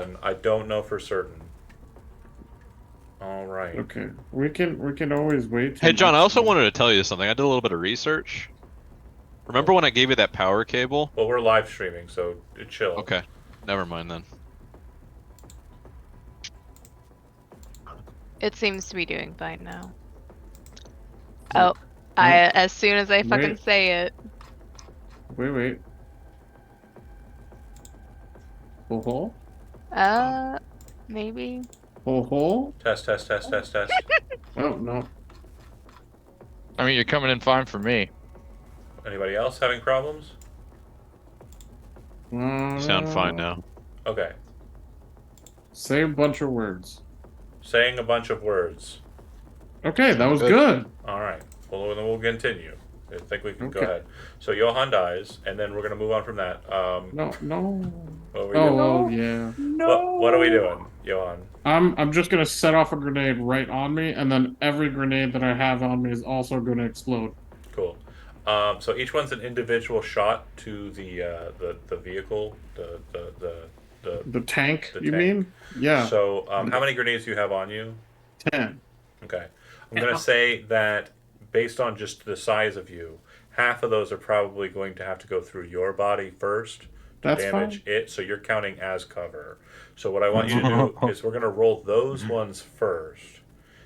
one. I don't know for certain. All right. Okay. We can always wait till Hey, John, I next also time. wanted to tell you something. I did a little bit of research. Remember Well, when I gave you that power cable? well, we're live streaming, so chill. Okay, never mind then. It seems to be doing fine now. Oh, Oh, oh, as soon as I fucking wait, say it. wait. Ho ho, Uh, maybe. ho ho. Test. Oh no. I mean, you're coming in fine for me. Anybody else having problems? You sound fine now. Okay. Say a bunch of words. Saying a bunch of words. Okay, that Sounds was good. good. All right. Well, then we'll continue. I think we can go Okay. ahead. So Johan dies, and then we're gonna move on from that. No. What are we Oh doing? well, yeah. What are we doing, Johan? I'm just gonna set off a grenade right on me, and then every grenade that I have on me is also gonna explode. Cool. So each one's an individual shot to the vehicle, the The tank, the you tank. mean? Yeah, So how many grenades do you have on you? 10. Okay. I'm gonna say that based on just the size of you, half of those are probably going to have to go through your body first to That's damage fine. it. So you're counting as cover. So what I want you to do is we're gonna roll those ones first,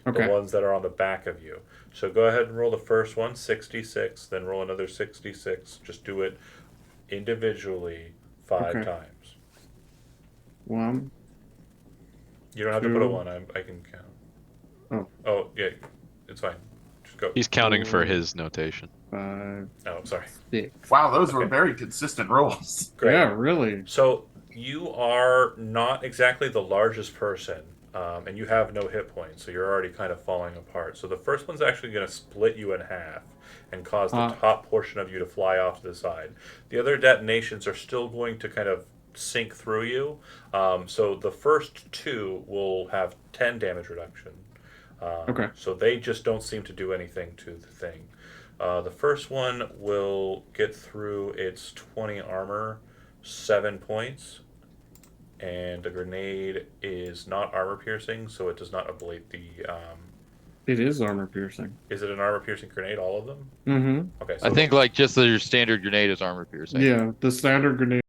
the Okay. ones that are on the back of you. So go ahead and roll the first one, 66, then roll another 66. Just do it individually 5 Okay. times. 1, You don't have to put a 2. 1. I can count. Oh. Oh, yeah, it's fine. Just go. He's counting for 4, his notation. 5, Oh, sorry. 6. Wow, those were Okay. very consistent rolls. Great. Yeah, really. So you are not exactly the largest person, and you have no hit points, so you're already kind of falling apart. So the first one's actually going to split you in half and cause the Ah. top portion of you to fly off to the side. The other detonations are still going to kind of sink through you. So the first two will have 10 damage reduction. Okay. So they just don't seem to do anything to the thing. The first one will get through its 20 armor, 7 points, and the grenade is not armor piercing, so it does not ablate the. It is armor piercing. Is it an armor piercing grenade? All of them? Mm-hmm. Okay, I so think like just your standard grenade is armor piercing. Yeah, the standard grenade.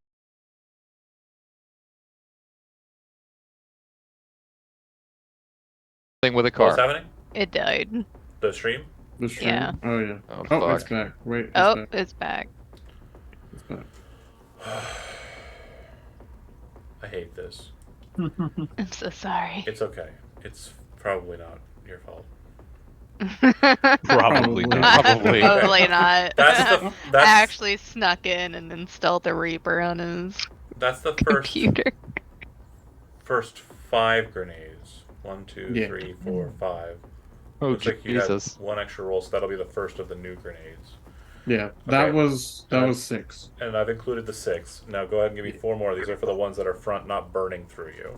Thing with a what's car. happening? It died. The stream? The stream. Yeah. Oh yeah. Oh, Oh, it's fuck. back. Wait, it's Oh, back. it's back. It's back. I hate this. I'm so sorry. It's okay. It's probably not your fault. Probably not. Probably. Probably not. That's I that's actually snuck in and installed the Reaper on his that's the computer. first 5 grenades. 1, 2, Yeah. 3, 4, 5. Oh, Looks like you Jesus. had 1 extra roll, so that'll be the first of the new grenades. Yeah, that Okay. was Uh, 6. And I've included the 6. Now go ahead and give me 4 more. These are for the ones that are front, not burning through you.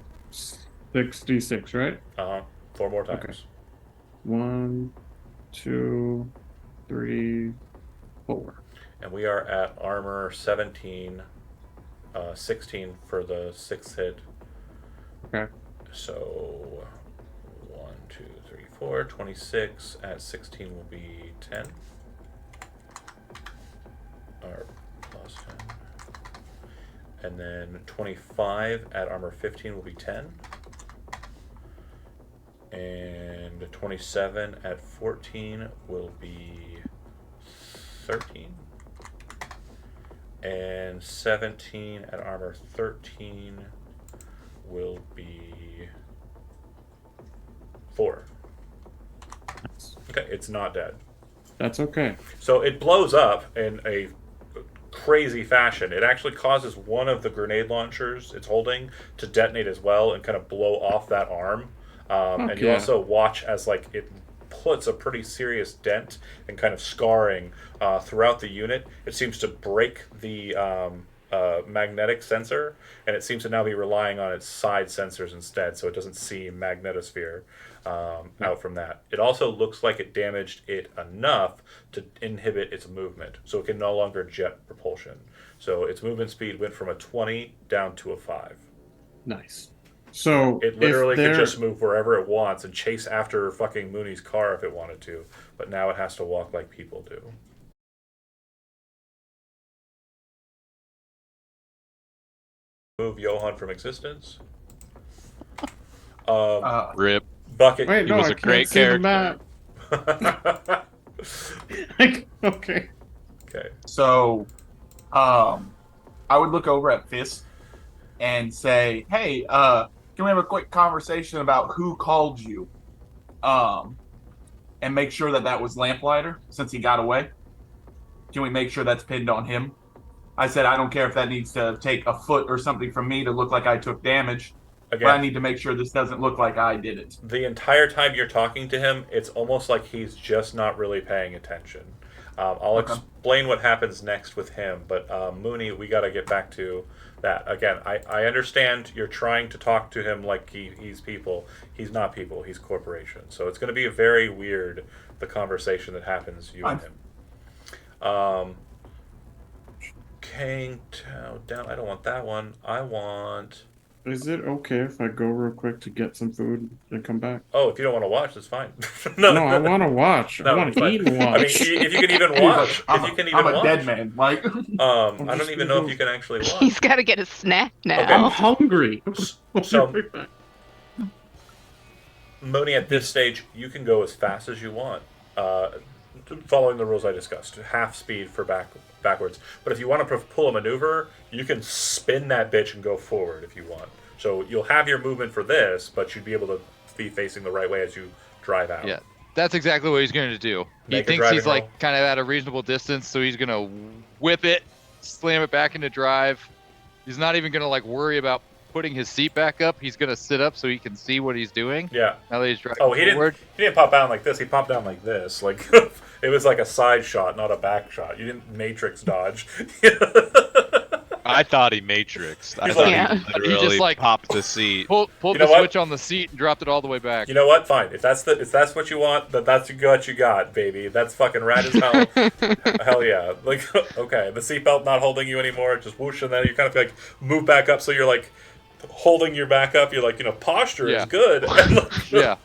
66, right? 4 more times. Okay. 1, 2, 3, 4. And we are at armor 17, 16 for the 6th hit. Okay. So 1, 2, 3, 4, 26 at 16 will be 10. Or plus 10. And then 25 at armor 15 will be 10. And 27 at 14 will be 13. And 17 at armor 13 will be 4. Okay, it's not dead. That's okay. So it blows up in a crazy fashion. It actually causes one of the grenade launchers it's holding to detonate as well and kind of blow off that arm. And you yeah. also watch as like it puts a pretty serious dent and kind of scarring throughout the unit. It seems to break the magnetic sensor, and it seems to now be relying on its side sensors instead, so it doesn't see magnetosphere out from that. It also looks like it damaged it enough to inhibit its movement, so it can no longer jet propulsion. So its movement speed went from a 20 down to a 5. Nice. So It literally if could they're just move wherever it wants and chase after fucking Mooney's car if it wanted to, but now it has to walk like people do. Move Johan from existence. Rip. Bucket. wait, He no, was I a can't great see the character. map. Like, okay. Okay. So, I would look over at Fisk and say, "Hey, can we have a quick conversation about who called you?" And make sure that that was Lamplighter since he got away. Can we make sure that's pinned on him? I said, I don't care if that needs to take a foot or something from me to look like I took damage, but I Again, need to make sure this doesn't look like I did it. the entire time you're talking to him, it's almost like he's just not really paying attention. I'll Okay. explain what happens next with him, but Mooney, we got to get back to that. Again, I understand you're trying to talk to him like he's people. He's not people, he's corporations. So it's going to be a very weird, the conversation that happens, you and him. Kangtown down. I don't want that one. I want. Is it okay if I go real quick to get some food and come back? Oh, if you don't want to watch, that's fine. No, I want to watch. I No, want it's to fine. eat and watch. I mean, if you can even watch, I'm if you can a, even I'm a watch. dead man. Like, I I'm don't just even gonna know if go- you can actually watch. He's got to get a snack now. Okay. I'm hungry. So- Right back. Mooney, at this stage, you can go as fast as you want, following the rules I discussed. Half speed for backwards. But if you want to pull a maneuver, you can spin that bitch and go forward if you want. So you'll have your movement for this, but you'd be able to be facing the right way as you drive out. Yeah, that's exactly what he's going to do. He Make a thinks he's driving roll. like kind of at a reasonable distance, so he's going to whip it, slam it back into drive. He's not even going to like worry about putting his seat back up. He's going to sit up so he can see what he's doing. Yeah. Now that he's driving Oh, he forward. didn't pop down like this. He popped down like this. Like it was like a side shot, not a back shot. You didn't matrix dodge. I thought he matrixed. I He's thought like- he literally He just, like, popped the seat. Pulled You the know what? switch on the seat and dropped it all the way back. You know what? Fine. If that's what you want, that's what you got, baby. That's fucking rad as hell. Hell yeah. Like okay, the seatbelt not holding you anymore, just whoosh, and then you kind of like move back up, so you're like holding your back up. You're like, posture Yeah. is good. And, like, Yeah.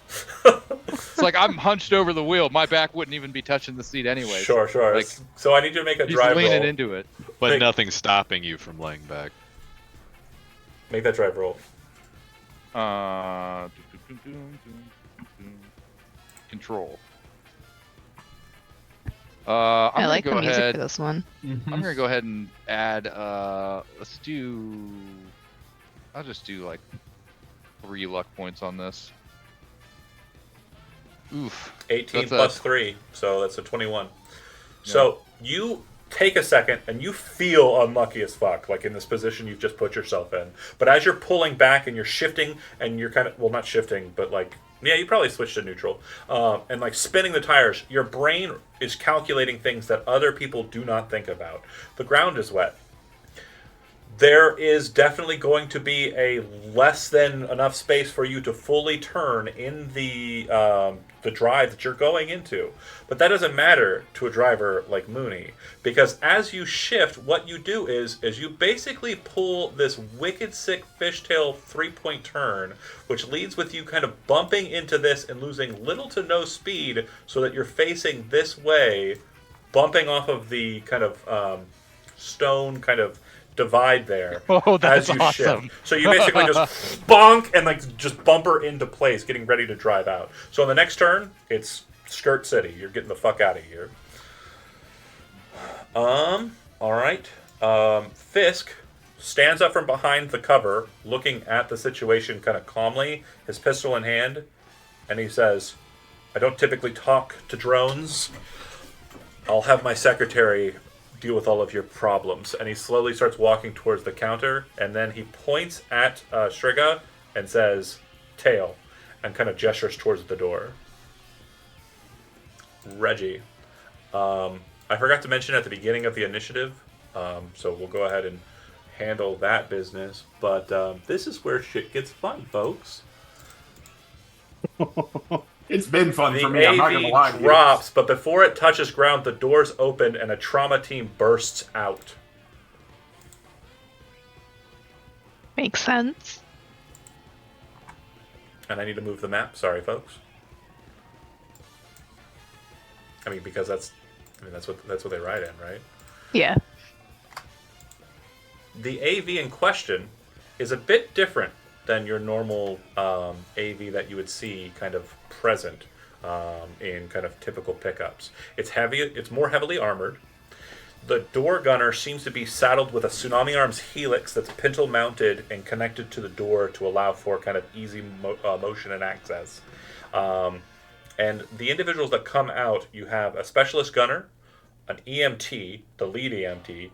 It's like I'm hunched over the wheel. My back wouldn't even be touching the seat anyway. Sure. Like, So I need you to make a he's drive leaning roll. into it. But Make- nothing's stopping you from laying back. Make that drive roll. Control. I I'm like the gonna go music ahead. for this one. I'm gonna go ahead and add. Let's do. I'll just do like 3 luck points on this. Oof. 18 That's plus a- 3, so that's a 21. So you take a second and you feel unlucky as fuck, like in this position you've just put yourself in. But as you're pulling back and you're shifting and you're kind of, well, not shifting, but like, yeah, you probably switched to neutral, and like spinning the tires, your brain is calculating things that other people do not think about. The ground is wet. There is definitely going to be a less than enough space for you to fully turn in the drive that you're going into. But that doesn't matter to a driver like Mooney, because as you shift, what you do is you basically pull this wicked sick fishtail 3-point turn, which leads with you kind of bumping into this and losing little to no speed, so that you're facing this way, bumping off of the kind of stone kind of divide there. Oh, that's as you awesome. shift. So you basically just bonk and like just bumper into place, getting ready to drive out. So on the next turn, it's Skirt City. You're getting the fuck out of here. All right. Fisk stands up from behind the cover, looking at the situation kind of calmly, his pistol in hand, and he says, "I don't typically talk to drones. I'll have my secretary deal with all of your problems." And he slowly starts walking towards the counter, and then he points at Striga and says, "Tail," and kind of gestures towards the door. Reggie. I forgot to mention at the beginning of the initiative, so we'll go ahead and handle that business, but this is where shit gets fun, folks. it's been fun The for me. I'm not gonna lie AV to you. drops, but before it touches ground, the doors open and a trauma team bursts out. Makes sense. And I need to move the map. Sorry, folks. I mean, because that's what they ride in, right? Yeah. The AV in question is a bit different than your normal AV that you would see kind of present in kind of typical pickups. It's heavy. It's more heavily armored. The door gunner seems to be saddled with a Tsunami Arms Helix that's pintle mounted and connected to the door to allow for kind of easy motion and access. And the individuals that come out, you have a specialist gunner, an EMT, the lead EMT,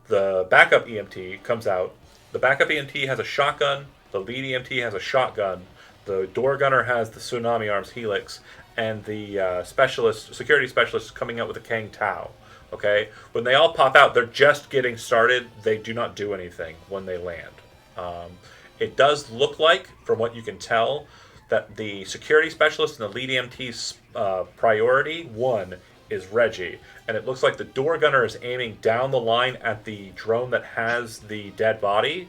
the backup EMT comes out. The backup EMT has a shotgun, the lead EMT has a shotgun, the door gunner has the Tsunami Arms Helix, and the security specialist is coming out with a Kang Tao. Okay? When they all pop out, they're just getting started. They do not do anything when they land. It does look like, from what you can tell, that the security specialist and the lead EMT's priority, one, is Reggie. And it looks like the door gunner is aiming down the line at the drone that has the dead body.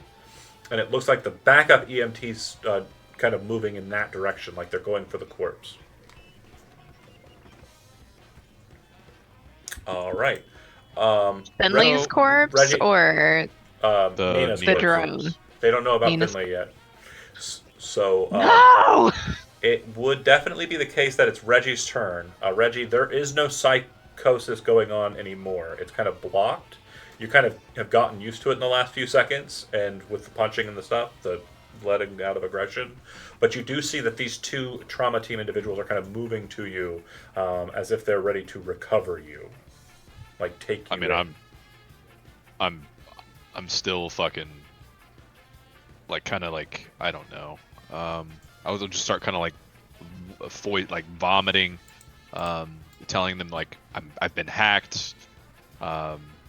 And it looks like the backup EMT's kind of moving in that direction, like they're going for the corpse. All right. Finley's corpse Reggie- or Nina's the corpse. drone? They don't know about Nina's- Finley yet. So No! it would definitely be the case that it's Reggie's turn. Reggie, there is no psychosis going on anymore. It's kind of blocked. You kind of have gotten used to it in the last few seconds, and with the punching and the stuff, the letting out of aggression. But you do see that these two trauma team individuals are kind of moving to you as if they're ready to recover you, like take you. I mean, in. I'm still fucking like kind of like I don't know. I was just start kind of like vomiting, telling them like I've been hacked.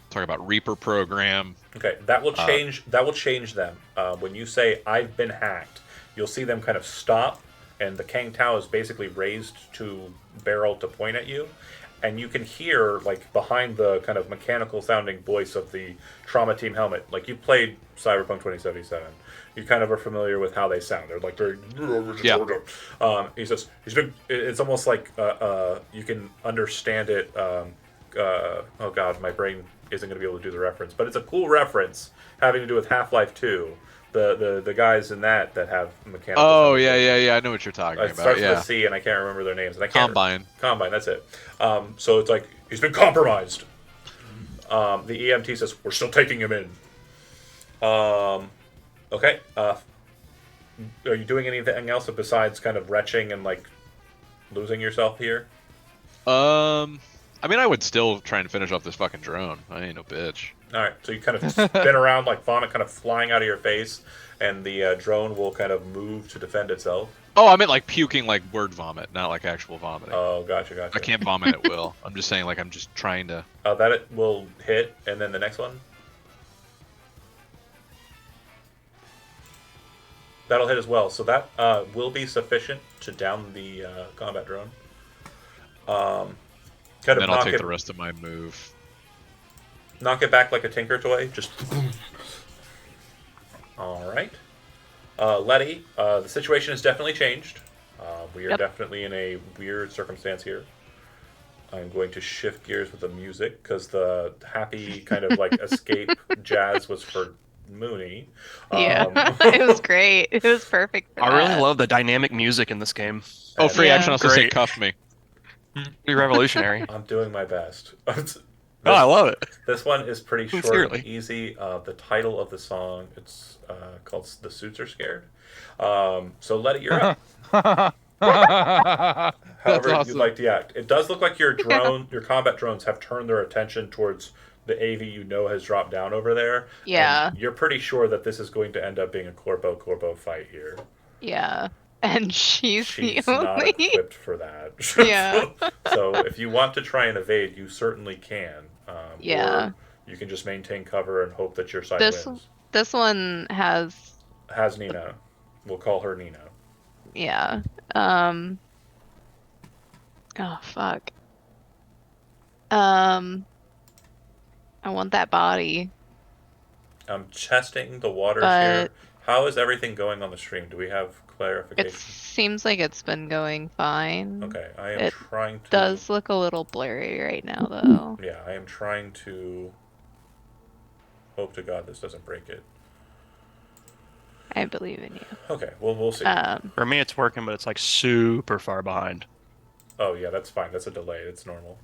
Talking about Reaper program. Okay, that will change. That will change them. When you say "I've been hacked," you'll see them kind of stop, and the Kang Tao is basically raised to barrel to point at you, and you can hear like behind the kind of mechanical sounding voice of the trauma team helmet. Like you played Cyberpunk 2077, you kind of are familiar with how they sound. They're like very he says he's been. It's almost like you can understand it. Oh god, my brain isn't going to be able to do the reference, but it's a cool reference having to do with Half-Life 2. The guys in that have mechanical. Oh sound. yeah. I know what you're talking It about. starts Yeah. with a C, and I can't remember their names. And I can't Combine. That's it. So it's like he's been compromised. The EMT says we're still taking him in. Okay. Are you doing anything else besides kind of retching and like losing yourself here? I mean, I would still try and finish off this fucking drone. I ain't no bitch. All right, so you kind of spin around like vomit kind of flying out of your face, and the drone will kind of move to defend itself. Oh, I meant like puking, like word vomit, not like actual vomiting. Oh, gotcha. I can't vomit at will. I'm just saying, like, I'm just trying to. That it will hit, and then the next one. That'll hit as well. So that will be sufficient to down the combat drone. And then I'll take the rest of my move. Knock it back like a Tinker Toy. Just. All right. Letty, the situation has definitely changed. We are definitely in a weird circumstance here. I'm going to shift gears with the music because the happy kind of like escape jazz was for Mooney. Yeah, it was great. It was perfect. For I really that. love the dynamic music in this game. Oh, free Yeah. action also say Great. cuff me. Pretty revolutionary. I'm doing my best. Oh, I love it. This one is pretty short Sincerely. and easy. The title of the song, it's called "The Suits Are Scared." So Letty, you're up. However awesome. you'd like to act. It does look like your drone, your combat drones have turned their attention towards the AV you know has dropped down over there. Yeah. And you're pretty sure that this is going to end up being a corpo fight here. Yeah. And she's She's the not only. equipped for that. Yeah. So if you want to try and evade, you certainly can. Yeah. Or you can just maintain cover and hope that your side This wins. this one has. Has Nina. We'll call her Nina. Yeah. Oh fuck. I want that body. I'm testing the waters But- here. How is everything going on the stream? Do we have It clarification? seems like it's been going fine. Okay, I am It trying to. does look a little blurry right now, though. Yeah, I am trying to. Hope to God this doesn't break it. I believe in you. Okay, well we'll see. For me, it's working, but it's like super far behind. Oh yeah, that's fine. That's a delay. It's normal.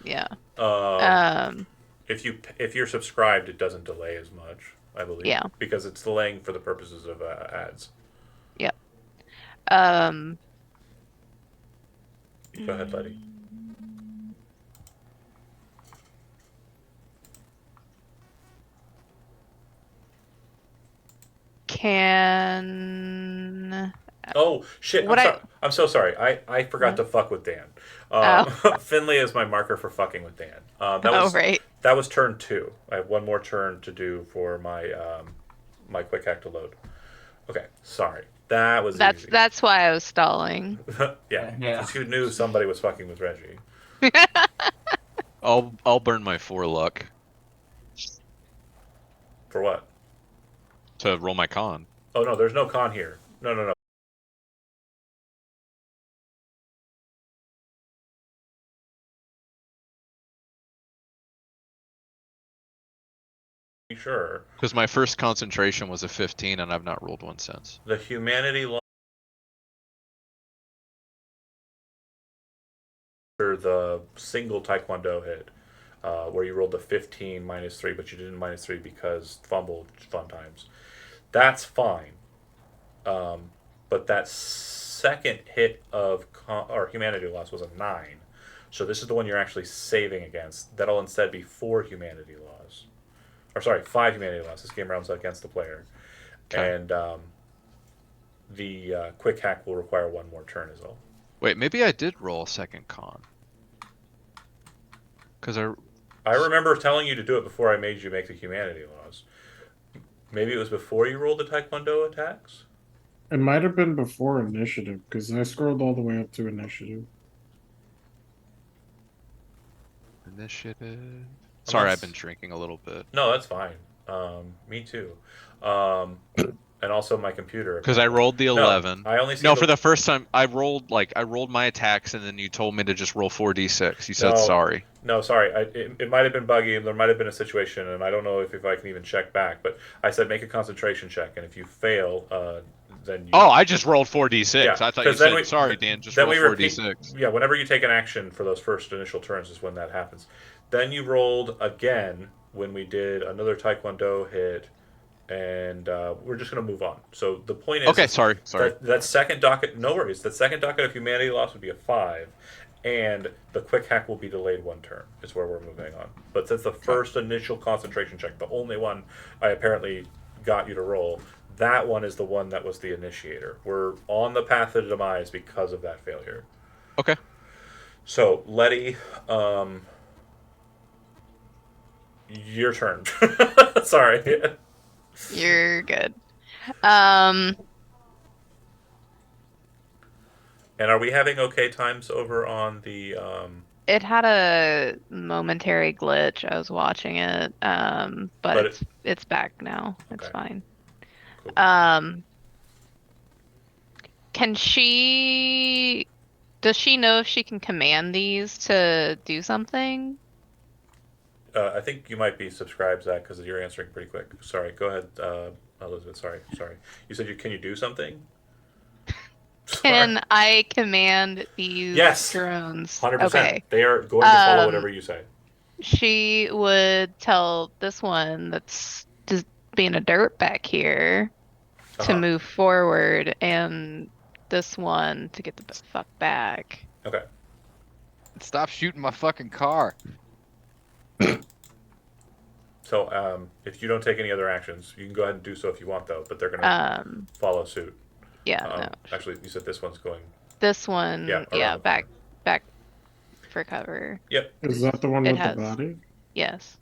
Yeah. Um, if you're subscribed, it doesn't delay as much, I believe. Yeah. Because it's delaying for the purposes of ads. Yep. Um. Go ahead, Letty. Can Oh shit! What I'm so sorry. I forgot to fuck with Dan. Finley is my marker for fucking with Dan. right. That was turn 2. I have one more turn to do for my my quick hack to load. Okay, sorry. That was easy. That's why I was stalling. Yeah, Yeah. because you knew somebody was fucking with Reggie. I'll burn my 4 luck For what? to roll my con. Oh no, there's no con here. No. Sure. Because my first concentration was a 15, and I've not rolled one since. The humanity law. The single taekwondo hit, where you rolled a 15 -3, but you didn't -3 because fumble fun times. That's fine. But that second hit of or humanity loss was a 9. So this is the one you're actually saving against. That'll instead be 4 humanity loss. Or sorry, 5 humanity loss. This game rounds against the player. Okay. And the quick hack will require 1 more turn as well. Wait, maybe I did roll a second con. Because I remember telling you to do it before I made you make the humanity laws. Maybe it was before you rolled the taekwondo attacks? It might have been before initiative because I scrolled all the way up to initiative. Initiative. Sorry, Unless- I've been drinking a little bit. No, that's fine. Me too. And also my computer. Because I rolled the 11. I only see No, for the first time, I rolled my attacks, and then you told me to just roll 4d6. You said No. sorry. No, sorry. It might have been buggy. There might have been a situation, and I don't know if I can even check back. But I said make a concentration check, and if you fail, then you. Oh, I just rolled 4d6. Yeah, I thought you 'cause then said sorry, Dan. Just then roll we repeat- 4d6. Yeah, whenever you take an action for those first initial turns is when that happens. Then you rolled again when we did another taekwondo hit, and we're just going to move on. So the point is, Okay, sorry. That second docket, no worries. That second docket of humanity loss would be a 5, and the quick hack will be delayed 1 turn. Is where we're moving on. But since the first initial concentration check, the only one I apparently got you to roll, that one is the one that was the initiator. We're on the path to demise because of that failure. Okay. So, Letty, your turn. Sorry. You're good. And are we having okay times over on the It had a momentary glitch. I was watching it, but But it's back now. It's Okay. fine. Cool. Can she? Does she know if she can command these to do something? I think you might be subscribed, Zach, because you're answering pretty quick. Sorry, go ahead, Elizabeth. Sorry. You said can you do something? Can I command these Yes. drones? 100%. Okay. They are going to follow whatever you say. She would tell this one that's just being a dirt back here to Uh-huh. move forward, and this one to get the fuck back. Okay. Stop shooting my fucking car. So, if you don't take any other actions, you can go ahead and do so if you want, though. But they're going to follow suit. Yeah, no. Actually, you said this one's going. This one, Yeah, yeah, around the back for cover. Yep. Is that the one It with has- the body? Yes.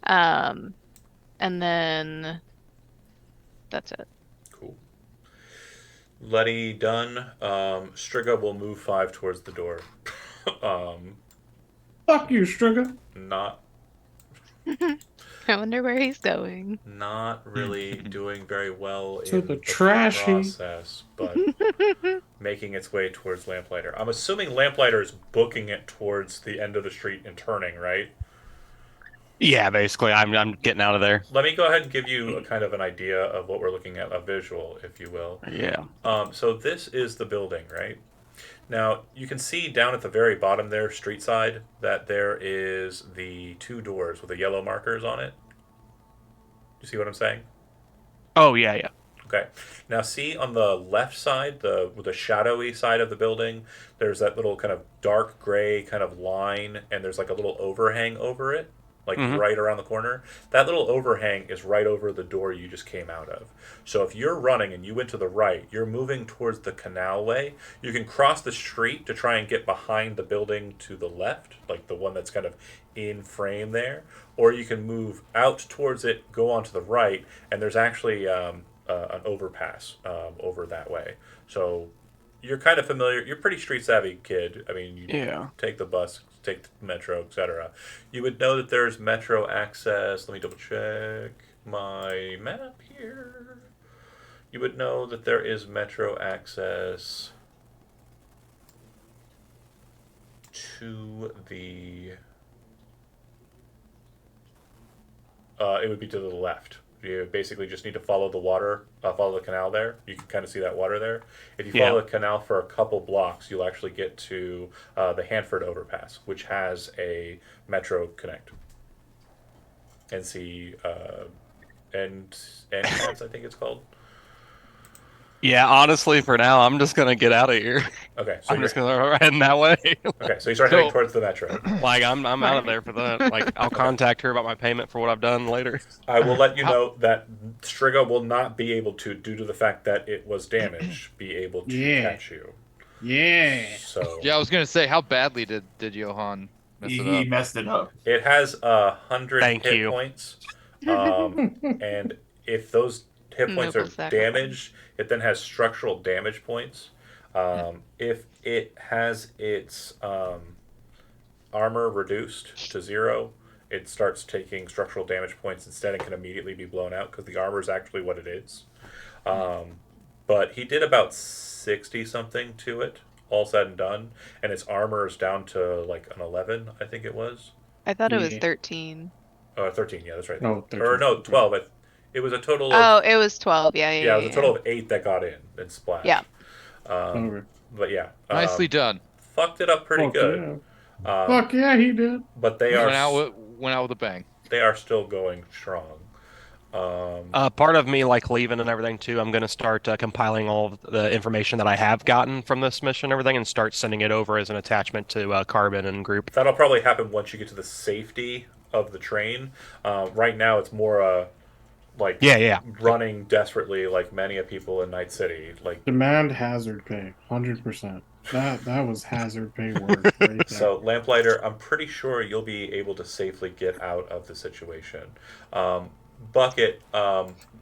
And then that's it. Cool. Letty done. Striga will move 5 towards the door. Fuck you, Striga. Not. I wonder where he's going. Not really doing very well To in the the trash heap. process, but making its way towards Lamplighter. I'm assuming Lamplighter is booking it towards the end of the street and turning, right? Yeah, basically, I'm getting out of there. Let me go ahead and give you a kind of an idea of what we're looking at, a visual, if you will. Yeah. So this is the building, right? Now, you can see down at the very bottom there, street side, that there is the 2 doors with the yellow markers on it. You see what I'm saying? Oh yeah, yeah. Okay. Now, see on the left side, the shadowy side of the building, there's that little kind of dark gray kind of line, and there's like a little overhang over it, like Mhm. right around the corner. That little overhang is right over the door you just came out of. So if you're running and you went to the right, you're moving towards the canal way. You can cross the street to try and get behind the building to the left, like the one that's kind of in frame there, or you can move out towards it, go on to the right, and there's actually an overpass over that way. So you're kind of familiar. You're a pretty street savvy kid. I mean, you Yeah. take the bus, take the metro, etc. You would know that there's metro access. Let me double check my map here. You would know that there is metro access to the. It would be to the left. You basically just need to follow the water, follow the canal there. You can kind of see that water there. If you follow Yeah. the canal for a couple blocks, you'll actually get to the Hanford overpass, which has a metro connect. NC NCAS, I think it's called. Yeah, honestly, for now, I'm just gonna get out of here. Okay, so I'm just you're, gonna head that way. okay, so you start heading towards the metro. Like I'm out of there for that. Like I'll contact her about my payment for what I've done later. I will let you know that Striga will not be able to, due to the fact that it was damaged, be able to Yeah. catch you. Yeah. So Yeah, I was gonna say, how badly did Johan mess it He up? messed it up. it has 100 Thank hit you. points, and if those hit points Noble are sacrifice. damaged, it then has structural damage points. If it has its armor reduced to 0, it starts taking structural damage points instead and can immediately be blown out because the armor is actually what it is. But he did about 60 something to it, all said and done, and its armor is down to like an 11, I think it was. I thought it was Yeah. 13. 13, yeah, that's right. Oh, 13. Or no, 12. It was a total Oh, of. it was 12. Yeah, yeah, Yeah, it was a total of 8 that got in and splashed. Yeah. Okay. But yeah. Nicely done. Fucked it up pretty Fuck good. Yeah. Fuck yeah, he did. But they are Went out with a bang. they are still going strong. Part of me like leaving and everything too. I'm gonna start compiling all of the information that I have gotten from this mission and everything, and start sending it over as an attachment to Carbon and group. That'll probably happen once you get to the safety of the train. Right now, it's more like Yeah. running desperately, like many of people in Night City. Like Demand hazard pay, 100%. That was hazard pay work right there. so, Lamplighter, I'm pretty sure you'll be able to safely get out of the situation. Bucket,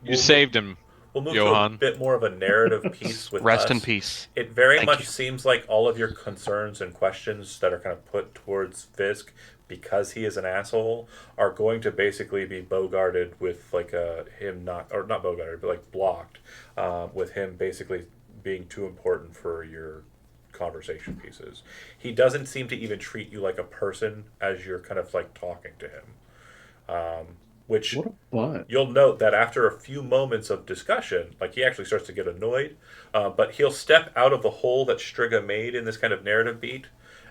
You saved him. We'll move Johan. to a bit more of a narrative piece with Rest in us. peace. It very Thank much you. seems like all of your concerns and questions that are kind of put towards Fisk because he is an asshole are going to basically be bogarted with like him not bogarted but like blocked with him basically being too important for your conversation pieces. He doesn't seem to even treat you like a person as you're kind of like talking to him. Which What a butt. you'll note that after a few moments of discussion, like he actually starts to get annoyed, but he'll step out of the hole that Striga made in this kind of narrative beat,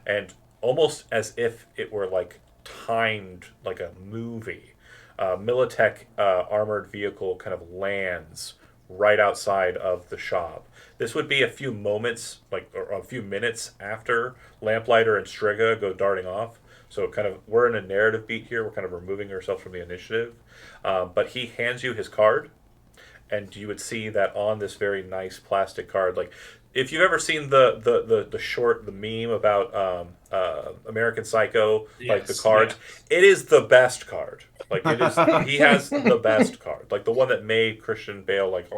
and almost as if it were like timed like a movie, Militech armored vehicle kind of lands right outside of the shop. This would be a few moments, or a few minutes after Lamplighter and Striga go darting off. So kind of we're in a narrative beat here. We're kind of removing ourselves from the initiative. But he hands you his card, and you would see that on this very nice plastic card, like if you've ever seen the short, the meme about American Psycho, like the Yes, cards, it is the best card. Like it is, he has the best card, like the one that made Christian Bale like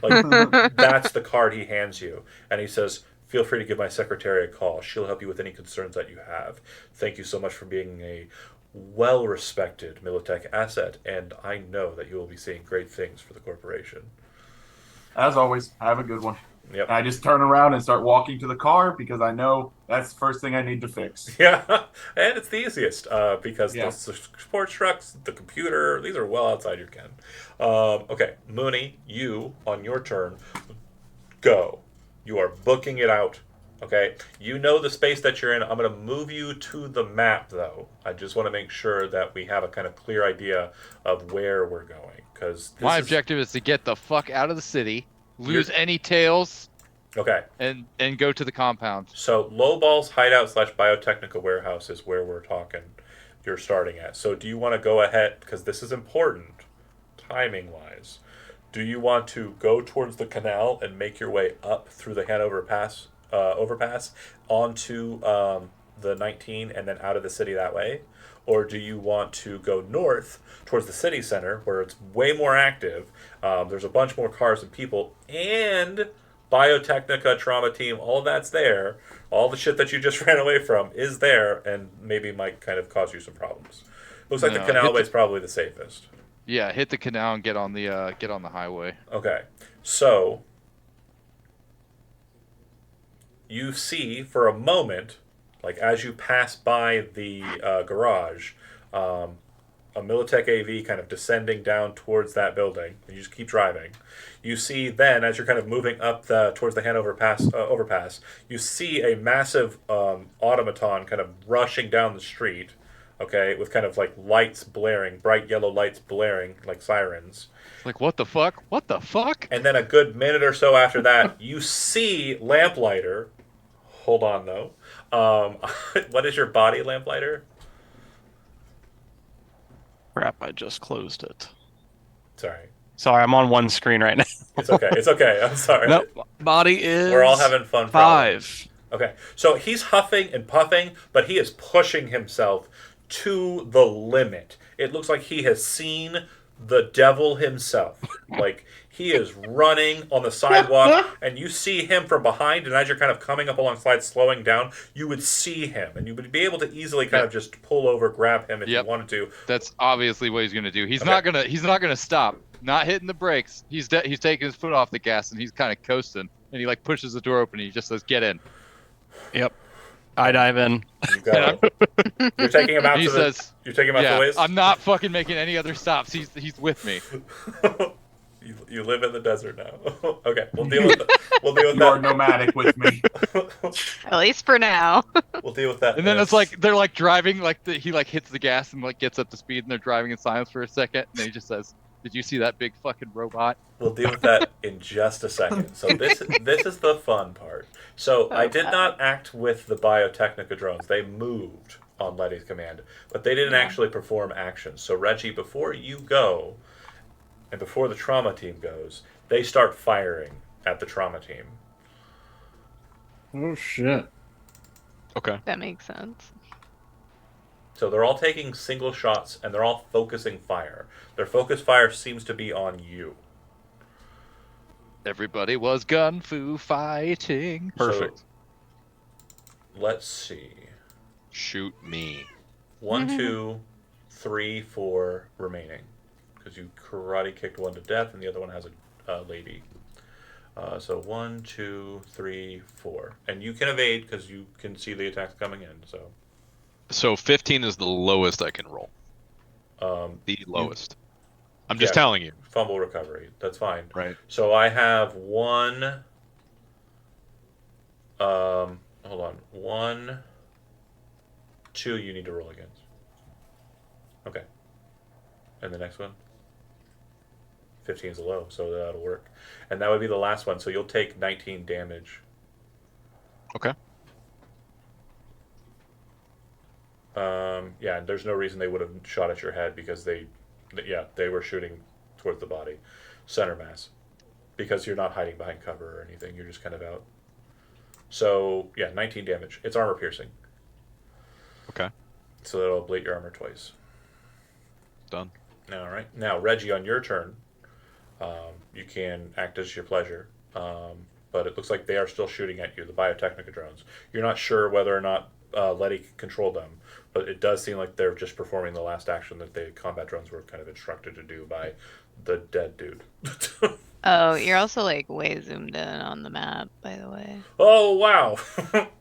like that's the card he hands you, and he says, "Feel free to give my secretary a call. She'll help you with any concerns that you have. Thank you so much for being a well-respected Militech asset, and I know that you will be seeing great things for the corporation. As always, have a good one. Yep. And I just turn around and start walking to the car because I know that's the first thing I need to fix. Yeah, and it's the easiest because Yeah. the sports trucks, the computer, these are well outside your ken. Okay, Mooney, you, on your turn, go. You are booking it out. Okay, you know the space that you're in. I'm going to move you to the map, though. I just want to make sure that we have a kind of clear idea of where we're going. Because My objective is to get the fuck out of the city, lose any tails, Okay. and go to the compound. So Lowball's hideout / biotechnical warehouse is where we're talking. You're starting at. So do you want to go ahead, because this is important, timing wise? Do you want to go towards the canal and make your way up through the Hanover Pass overpass onto the 19 and then out of the city that way? Or do you want to go north towards the city center where it's way more active? There's a bunch more cars and people, and Biotechnica, Trauma Team, all that's there. All the shit that you just ran away from is there, and maybe might kind of cause you some problems. Looks like the canal way is probably the safest. Yeah, hit the canal and get on the highway. Okay, so you see for a moment, like as you pass by the garage, a Militech AV kind of descending down towards that building. And you just keep driving. You see then, as you're kind of moving up towards the Hanover Pass overpass, you see a massive automaton kind of rushing down the street. Okay, with kind of like lights blaring, bright yellow lights blaring like sirens. Like, what the fuck? What the fuck? And then a good minute or so after that, you see Lamplighter. Hold on, though. What is your body, Lamplighter? Crap, I just closed it. Sorry. Sorry, I'm on one screen right now. It's okay. It's okay. I'm sorry. Nope. Body is. We're all having fun. 5. Okay. So he's huffing and puffing, but he is pushing himself to the limit. It looks like he has seen the devil himself. Like, he is running on the sidewalk, and you see him from behind, and as you're kind of coming up alongside, slowing down, you would see him, and you would be able to easily kind of just pull over, grab him if you wanted to. That's obviously what he's gonna do. He's not gonna stop. Not hitting the brakes. He's taking his foot off the gas, and he's kind of coasting, and he like pushes the door open, and he just says, "Get in." Yep. I dive in. You go. You're taking him out He to says, You're taking him out "Yeah, the ways? I'm not fucking making any other stops. He's with me." You live in the desert now. Okay, we'll deal with You're that. nomadic with me. At least for now. We'll deal with that. And then it's like they're like driving, like he like hits the gas and like gets up to speed, and they're driving in silence for a second, and then he just says, "Did you see that big fucking robot?" We'll deal with that in just a second. So this is the fun part. So I did not act with the Biotechnica drones. They moved on Letty's command, but they didn't actually perform actions. So Reggie, before you go, and before the trauma team goes, they start firing at the trauma team. Oh shit. Okay. That makes sense. So they're all taking single shots, and they're all focusing fire. Their focus fire seems to be on you. Everybody was gun fu fighting. Perfect. So, let's see. Shoot me. 1, 2, 3, 4 remaining. Because you karate kicked one to death, and the other one has a lady. So 1, 2, 3, 4. And you can evade because you can see the attacks coming in. So 15 is the lowest I can roll. The lowest. I'm just telling you. Fumble recovery. That's fine. Right. So I have one. Hold on. 1, 2. You need to roll against. Okay. And the next one. 15 is a low, so that'll work. And that would be the last one. So you'll take 19 damage. Okay. Yeah, and there's no reason they would have shot at your head because they were shooting towards the body, center mass, because you're not hiding behind cover or anything. You're just kind of out. So yeah, 19 damage. It's armor piercing. Okay. So that'll ablate your armor twice. Done. All right. Now Reggie, on your turn, you can act as your pleasure. But it looks like they are still shooting at you, the Biotechnica drones. You're not sure whether or not Letty controlled them, but it does seem like they're just performing the last action that the combat drones were kind of instructed to do by the dead dude. Oh, you're also like way zoomed in on the map, by the way. Oh wow,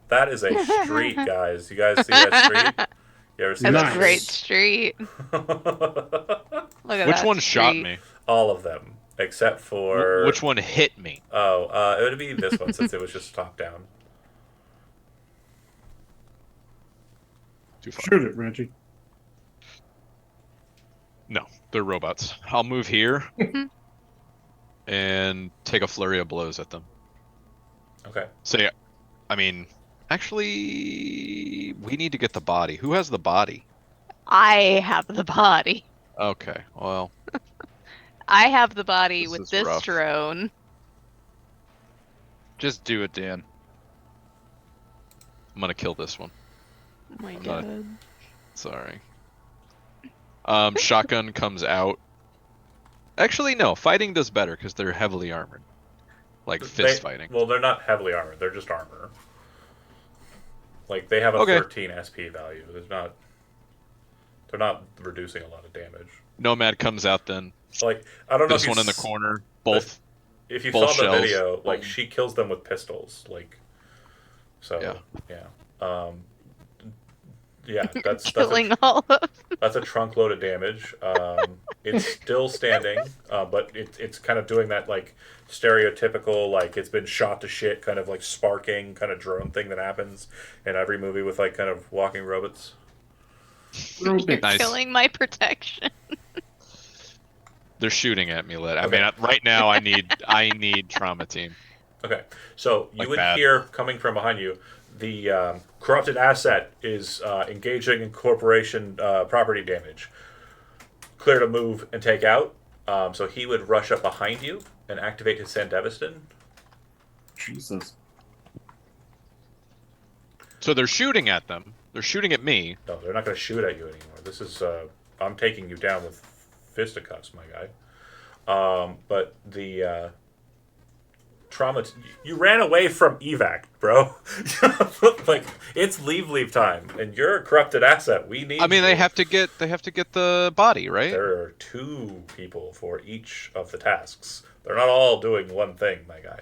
that is a street, guys. You guys see that street? You ever see That's that a great street? street. Look at Which that one shot street. me? All of them, except for Which one hit me? Oh, it would be this one since it was just top down. Too far. Shoot it, Reggie. No, they're robots. I'll move here Mhm. and take a flurry of blows at them. Okay. So yeah, I mean, actually, we need to get the body. Who has the body? I have the body. Okay, well, I have the body This with is this rough. drone. Just do it, Dan. I'm gonna kill this one. Oh my I'm not- god. Sorry. Shotgun comes out. Actually, no. Fighting does better because they're heavily armored, like fist fighting. Well, they're not heavily armored. They're just armor. Like they have a Okay. 13 SP value. They're not reducing a lot of damage. Nomad comes out then. Like I don't know This if you one in the s- corner. Both. If you both saw the shells. video, like she kills them with pistols. Like so. Yeah. Yeah, Killing all of. that's a trunk load of damage. It's still standing, but it's kind of doing that like stereotypical like it's been shot to shit kind of like sparking kind of drone thing that happens in every movie with like kind of walking robots. You're Nice. killing my protection. They're shooting at me, Lit. I Okay. mean, right now I need trauma team. Okay, so you Like would bad. hear coming from behind you, the corrupted asset is engaging in corporation property damage. Clear to move and take out. So he would rush up behind you and activate his Sandevistan. Jesus. So they're shooting at them. They're shooting at me. No, they're not going to shoot at you anymore. This is I'm taking you down with fisticuffs, my guy. But the trauma. You ran away from evac, bro. Like it's leave time, and you're a corrupted asset. We need. I mean, you. they have to get the body, right? There are 2 people for each of the tasks. They're not all doing one thing, my guy.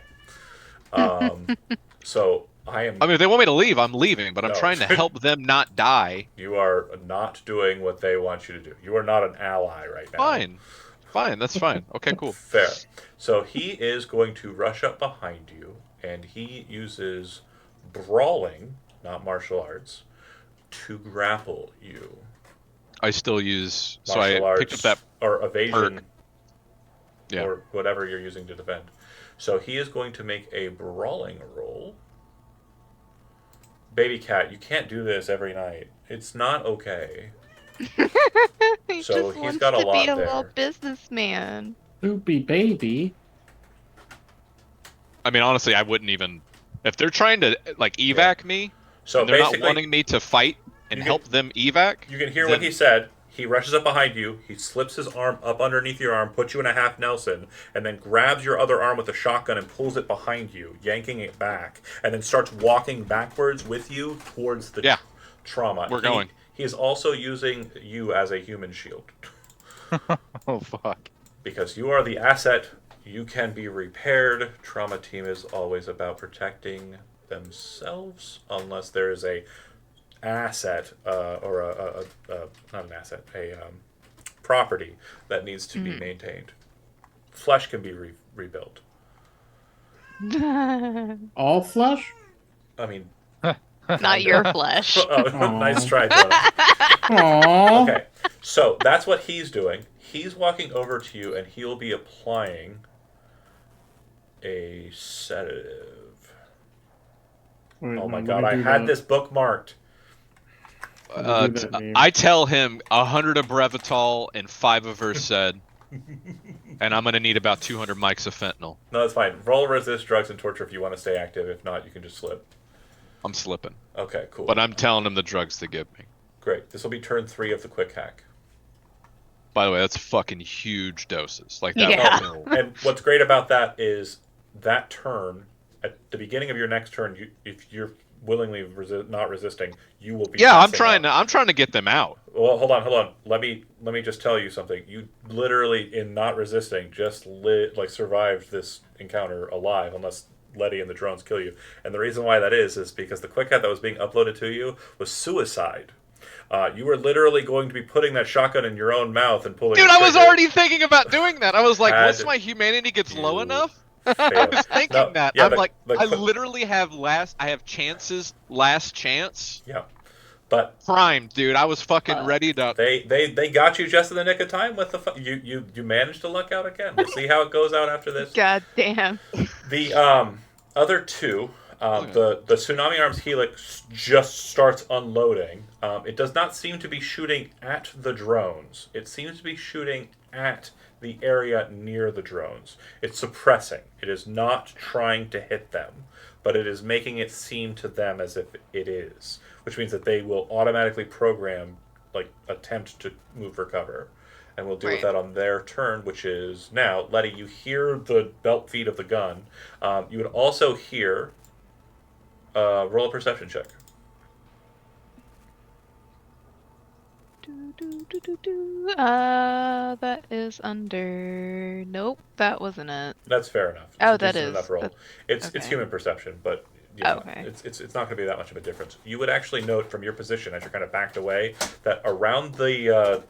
So I am. I mean, if they want me to leave, I'm leaving, but I'm No. trying to help them not die. You are not doing what they want you to do. You are not an ally right now. Fine, that's fine. Okay, cool. Fair. So he is going to rush up behind you, and he uses brawling, not martial arts, to grapple you. I still use. So Martial I arts picked up that. or evasion, perk. Yeah. or whatever you're using to defend. So he is going to make a brawling roll. Baby cat, you can't do this every night. It's not okay. He So just he's wants got a to lot be a there. little businessman. Poopy baby. I mean, honestly, I wouldn't even. If they're trying to like evac me, So and they're not basically, wanting me to fight and you help them evac. you can hear what he said. He rushes up behind you. He slips his arm up underneath your arm, puts you in a half Nelson, and then grabs your other arm with a shotgun and pulls it behind you, yanking it back, and then starts walking backwards with you towards the Yeah. trauma. We're going. He is also using you as a human shield. Oh fuck. Because you are the asset, you can be repaired. Trauma team is always about protecting themselves, unless there is a asset or a not an asset, a property that needs to be maintained. Flesh can be rebuilt. All flesh? I mean, Not your flesh. nice try, Jonah. Aww. Okay, so that's what he's doing. He's walking over to you, and he'll be applying a sedative. Wait, Oh my no, god, let I me do had that. this bookmarked. Let me do that meme. I tell him 100 of Brevitol and 5 of Versed, and I'm gonna need about 200 mics of fentanyl. No, that's fine. Roll resist drugs and torture if you want to stay active. If not, you can just slip. I'm slipping, Okay, cool. but I'm telling him the drugs to give me. Great. This will be turn 3 of the quick hack. By the way, that's fucking huge doses. Like that. Yeah. fucking- And what's great about that is that turn, at the beginning of your next turn, if you're willingly not resisting, you will be. Yeah, I'm passing out. trying to get them out. Well, hold on. Let me just tell you something. You literally, in not resisting, just survived this encounter alive, unless Letty and the drones kill you. And the reason why that is because the quick cut that was being uploaded to you was suicide. You were literally going to be putting that shotgun in your own mouth and pulling. Dude, the I was trigger. already thinking about doing that. I was like, Had once my humanity gets low you enough, I failed. was thinking No, that. yeah, I'm like, I quick- literally have chances, last chance. Yeah, but Primed, dude. I was fucking ready to. they got you just in the nick of time with the you managed to luck out again. We'll see how it goes out after this. God damn. The other two, the tsunami arms helix just starts unloading. It does not seem to be shooting at the drones. It seems to be shooting at the area near the drones. It's suppressing. It is not trying to hit them, but it is making it seem to them as if it is, which means that they will automatically program, attempt to move for cover. And we'll deal with that on their turn, which is now. Letty, you hear the belt feed of the gun. You would also hear. Roll a perception check. That is under. Nope, that wasn't it. That's fair enough. It's Oh, a that decent is. enough roll. It's okay. human perception, but Okay. it's not going to be that much of a difference. You would actually note from your position as you're kind of backed away that around the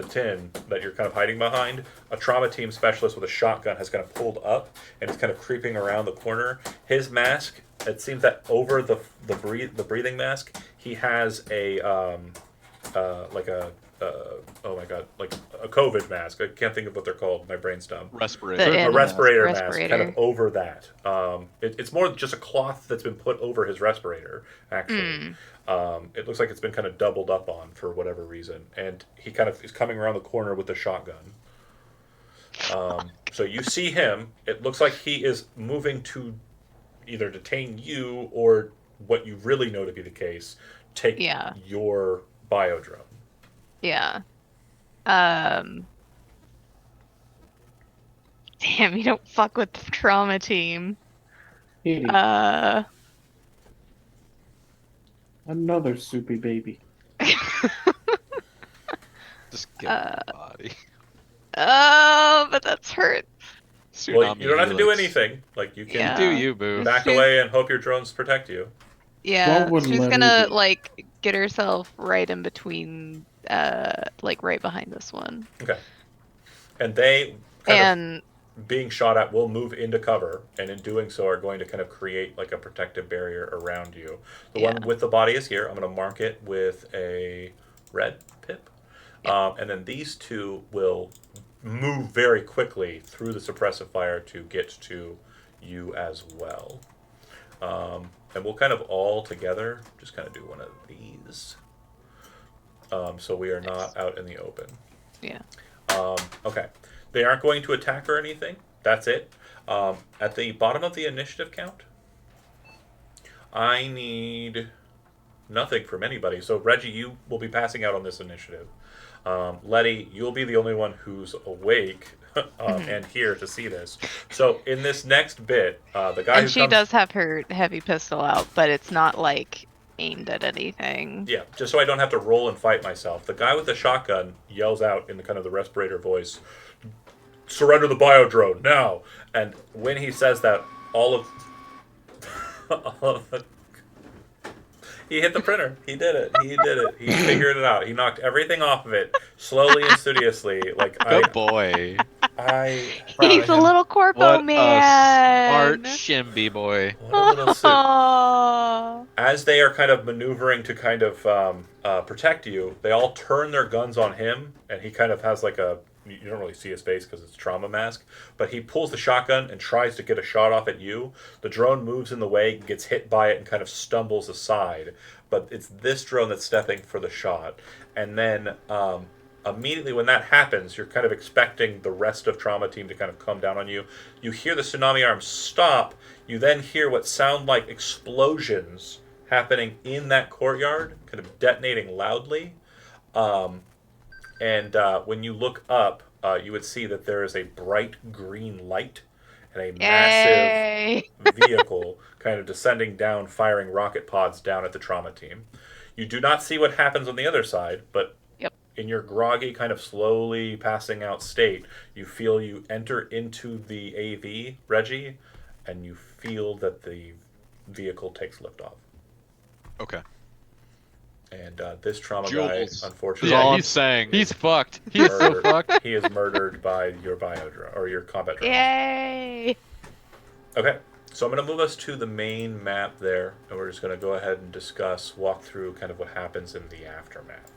tin that you're kind of hiding behind, a trauma team specialist with a shotgun has kind of pulled up and is kind of creeping around the corner. His mask, it seems that over the breathing mask, he has a oh my god, like a COVID mask. I can't think of what they're called. My brain's dumb. Respirator. A respirator mask, Respirator. kind of over that. It's more just a cloth that's been put over his respirator. Actually, it looks like it's been kind of doubled up on for whatever reason, and he kind of is coming around the corner with the shotgun. So you see him. It looks like he is moving to either detain you or, what you really know to be the case, take your biodrone. Yeah. Damn, you don't fuck with the trauma team. Katie, Uh. another soupy baby. Just get the body. Oh, but that's hurt. Well, you don't have to do Helix. anything. Like, you can Yeah. Do you, boo? back away and hope your drones protect you. Yeah, What would she's Letty gonna do? get herself right in between, right behind this one, Okay. And they, kind and of being shot at, will move into cover, and in doing so are going to kind of create like a protective barrier around you. The one with the body is here. I'm going to mark it with a red pip. And then these two will move very quickly through the suppressive fire to get to you as well. And we'll kind of all together just kind of do one of these. So we are not out in the open. yeah. Okay. They aren't going to attack or anything. That's it. At the bottom of the initiative count, I need nothing from anybody. So Reggie, you will be passing out on this initiative. Letty, you'll be the only one who's awake and here to see this. So in this next bit, the guy And who she comes, does have her heavy pistol out, but it's not like aimed at anything. yeah, just so I don't have to roll and fight myself. The guy with the shotgun yells out in the kind of the respirator voice, "Surrender the biodrone now!" And when he says that, all of the he hit the printer. He did it. He did it. He figured it out. He knocked everything off of it slowly and studiously. Like Good boy. He's a little corpo What a man. smart shimby boy. What a little suit. Aw. As they are kind of maneuvering to kind of protect you, they all turn their guns on him, and he kind of has like a, you don't really see his face because it's trauma mask, but he pulls the shotgun and tries to get a shot off at you. The drone moves in the way, gets hit by it, and kind of stumbles aside. But it's this drone that's stepping for the shot. And then immediately when that happens, you're kind of expecting the rest of trauma team to kind of come down on you. You hear the tsunami arms stop. You then hear what sound like explosions happening in that courtyard, kind of detonating loudly. And when you look up, you would see that there is a bright green light and a massive Yay. vehicle kind of descending down, firing rocket pods down at the trauma team. You do not see what happens on the other side, but Yep. in your groggy, kind of slowly passing out state, you feel you enter into the AV, Reggie, and you feel that the vehicle takes liftoff. Okay. And this trauma Jules. guy, Is unfortunately, all I'm he's- saying. He's fucked. He's so murdered- fucked. He is murdered by your bio drone or your combat drone. Yay! Okay, so I'm going to move us to the main map there, and we're just going to go ahead and walk through kind of what happens in the aftermath.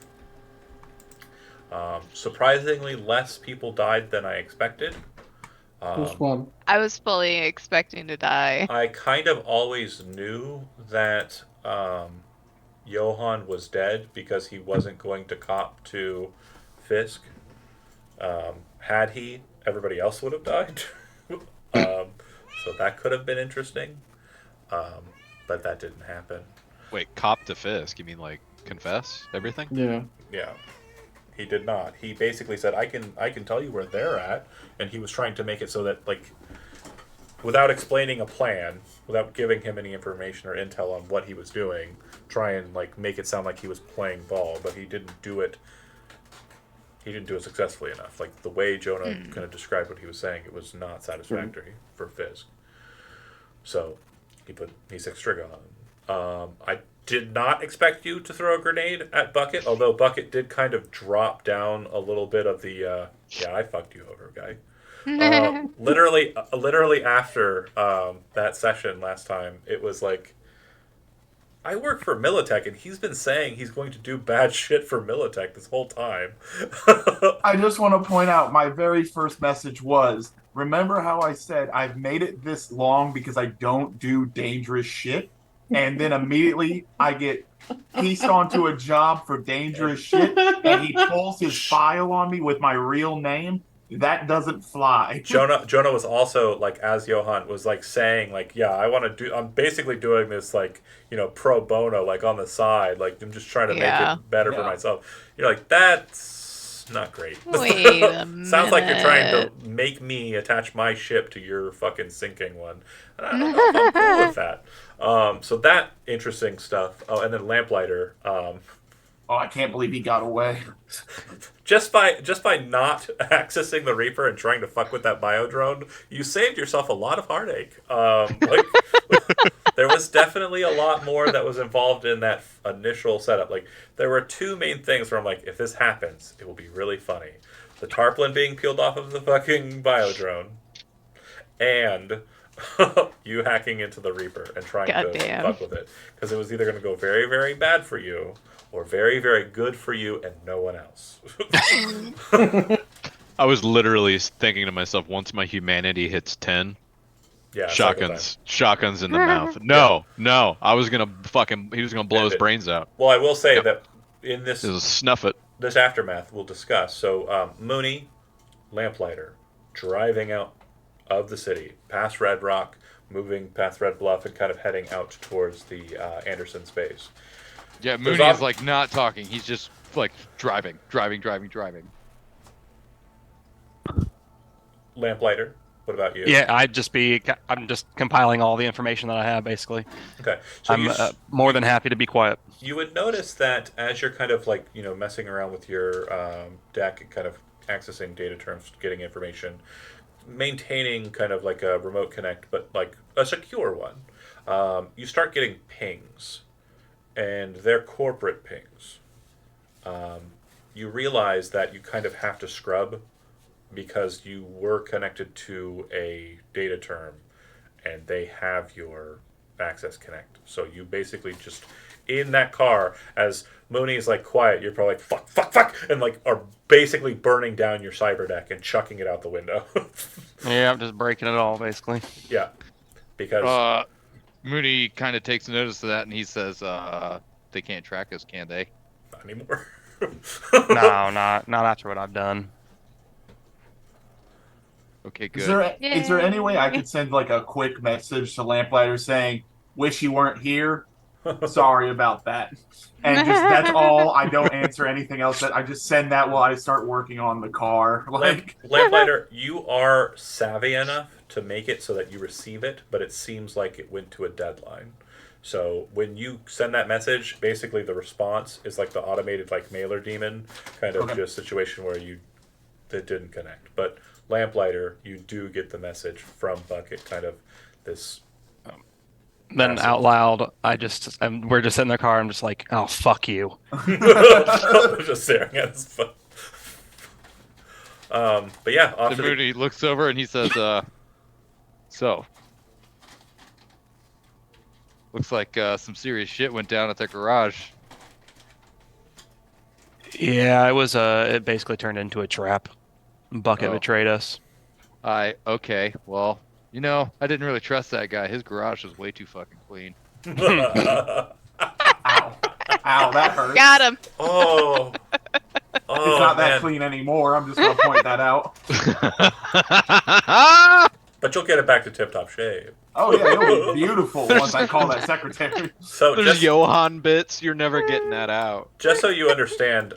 Surprisingly, less people died than I expected. Just one. I was fully expecting to die. I kind of always knew that Johann was dead because he wasn't going to cop to Fisk. Had he, everybody else would have died. So that could have been interesting. But that didn't happen. Wait, cop to Fisk? You mean like confess everything? Yeah. Yeah. He did not. He basically said, I can tell you where they're at, and he was trying to make it so that, like, without explaining a plan, without giving him any information or intel on what he was doing, try and like make it sound like he was playing ball, but he didn't do it successfully enough. Like the way Jonah kind of described what he was saying, it was not satisfactory for Fisk. So he said Striga on. I did not expect you to throw a grenade at Bucket, although Bucket did kind of drop down a little bit of the I fucked you over guy. Literally after that session last time, it was like, I work for Militech, and he's been saying he's going to do bad shit for Militech this whole time. I just want to point out my very first message was, remember how I said I've made it this long because I don't do dangerous shit? And then immediately I get pieced onto a job for dangerous shit, and he pulls his file on me with my real name. That doesn't fly. Jonah was also, like, as Johan was like saying, like, yeah, I'm basically doing this, like, pro bono, like on the side, like I'm just trying to make it better for myself. You're like, that's not great. Wait a minute. Sounds like you're trying to make me attach my ship to your fucking sinking one. And I don't know if I'm cool with that. So that interesting stuff. Oh, and then Lamplighter. Oh, I can't believe he got away. Just by not accessing the Reaper and trying to fuck with that biodrone, you saved yourself a lot of heartache. There was definitely a lot more that was involved in that initial setup. Like, there were two main things where I'm like, if this happens, it will be really funny. The tarpaulin being peeled off of the fucking biodrone, and you hacking into the Reaper and trying to fuck with it. Because it was either going to go very, very bad for you, or very, very good for you and no one else. I was literally thinking to myself, once my humanity hits 10, Yeah, shotguns in the mouth. No, I was gonna he was gonna blow his brains out. Well, I will say that in this snuff it. This aftermath we'll discuss. So Mooney, Lamplighter, driving out of the city, past Red Rock, moving past Red Bluff, and kind of heading out towards the Anderson space. Yeah, Mooney is like not talking. He's just like driving. Lamplighter, what about you? Yeah, I'm just compiling all the information that I have, basically. Okay. So I'm more than happy to be quiet. You would notice that as you're kind of like, messing around with your deck and kind of accessing data terms, getting information, maintaining kind of like a remote connect, but like a secure one, you start getting pings. And they're corporate pings. You realize that you kind of have to scrub because you were connected to a data term and they have your access connect. So you basically just, in that car, as Mooney is like quiet, you're probably like, fuck, and like are basically burning down your cyber deck and chucking it out the window. Yeah, I'm just breaking it all, basically. Yeah. Because... Mooney kind of takes notice of that, and he says, they can't track us, can they? Not anymore. No, not after what I've done. Okay, good. Is there any way I could send like a quick message to Lamplighter saying, wish you weren't here? Sorry about that. And just that's all. I don't answer anything else. That I just send that while I start working on the car. Like, Lamplighter, you are savvy enough to make it so that you receive it, but it seems like it went to a deadline. So when you send that message, basically the response is like the automated like mailer demon kind of Okay. just situation where that didn't connect. But Lamplighter, you do get the message from Bucket, kind of this. Then Massive. out loud, we're just in the car. I'm just like, oh fuck you. Just staring at his phone. But yeah, off So to the, Mooney looks over and he says, so looks like some serious shit went down at the garage. Yeah, it basically turned into a trap. Bucket Oh. betrayed us. Okay, well, I didn't really trust that guy. His garage was way too fucking clean. ow, ow, that hurts. Got him. oh, It's not that man. clean anymore. I'm just gonna point that out. But you'll get it back to tip-top shape. Oh yeah, it'll be beautiful once I call that secretary. So There's just, Johan bits. You're never getting that out. just so you understand,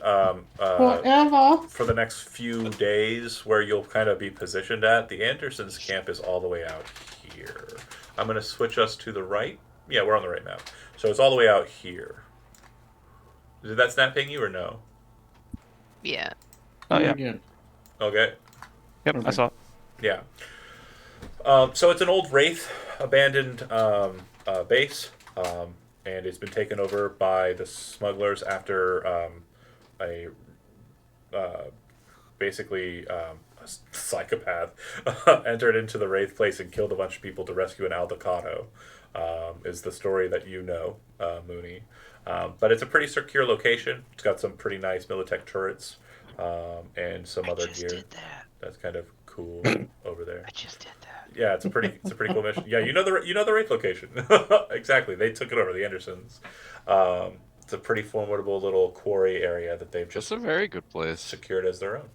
Forever. for the next few days where you'll kind of be positioned at, the Andersons camp is all the way out here. I'm going to switch us to the right. Yeah, we're on the right map. So it's all the way out here. Did that snap ping you or no? Yeah. Oh yeah. Okay. Yep, I saw it. Yeah. So it's an old Wraith abandoned base, and it's been taken over by the smugglers after basically a psychopath entered into the Wraith place and killed a bunch of people to rescue an Aldecado. Is the story that you know, Mooney. But it's a pretty secure location. It's got some pretty nice Militech turrets and some other gear. Did that. That's kind of cool over there. I just did that. Yeah, it's a pretty cool mission. Yeah, you know the Wraith location. Exactly. They took it over, the Andersons. It's a pretty formidable little quarry area that they've Just just a very good place. secured as their own.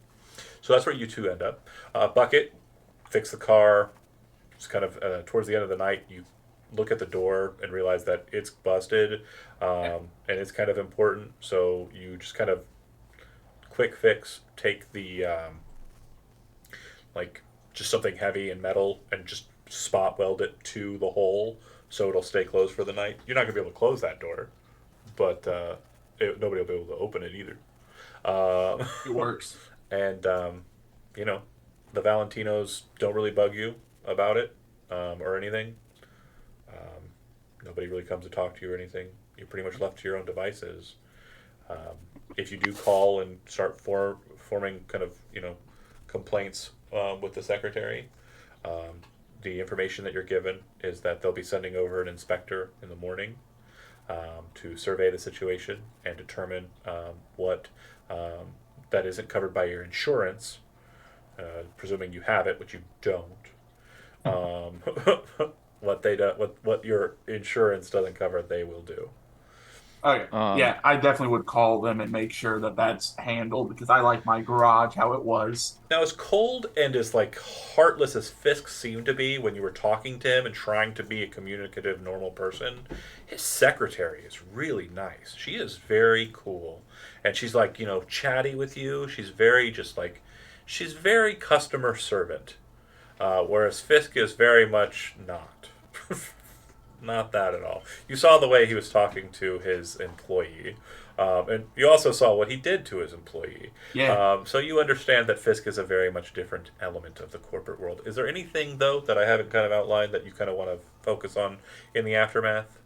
So that's where you two end up. Bucket, fix the car. It's kind of towards the end of the night, you look at the door and realize that it's busted, and it's kind of important. So you just kind of quick fix, take the just something heavy and metal and just spot weld it to the hole so it'll stay closed for the night. You're not gonna be able to close that door, but nobody will be able to open it either. It works. And the Valentinos don't really bug you about it or anything. Nobody really comes to talk to you or anything. You're pretty much left to your own devices. If you do call and start forming kind of complaints with the secretary, the information that you're given is that they'll be sending over an inspector in the morning to survey the situation and determine what that isn't covered by your insurance, presuming you have it, which you don't. What your insurance doesn't cover, they will do. Okay. Yeah, I definitely would call them and make sure that that's handled because I like my garage how it was. Now, as cold and as heartless as Fisk seemed to be when you were talking to him and trying to be a communicative, normal person, his secretary is really nice. She is very cool, and she's chatty with you. She's very she's very customer servant, whereas Fisk is very much not. Not that at all. You saw the way he was talking to his employee, and you also saw what he did to his employee. Yeah. So you understand that Fisk is a very much different element of the corporate world. Is there anything, though, that I haven't kind of outlined that you kind of want to focus on in the aftermath?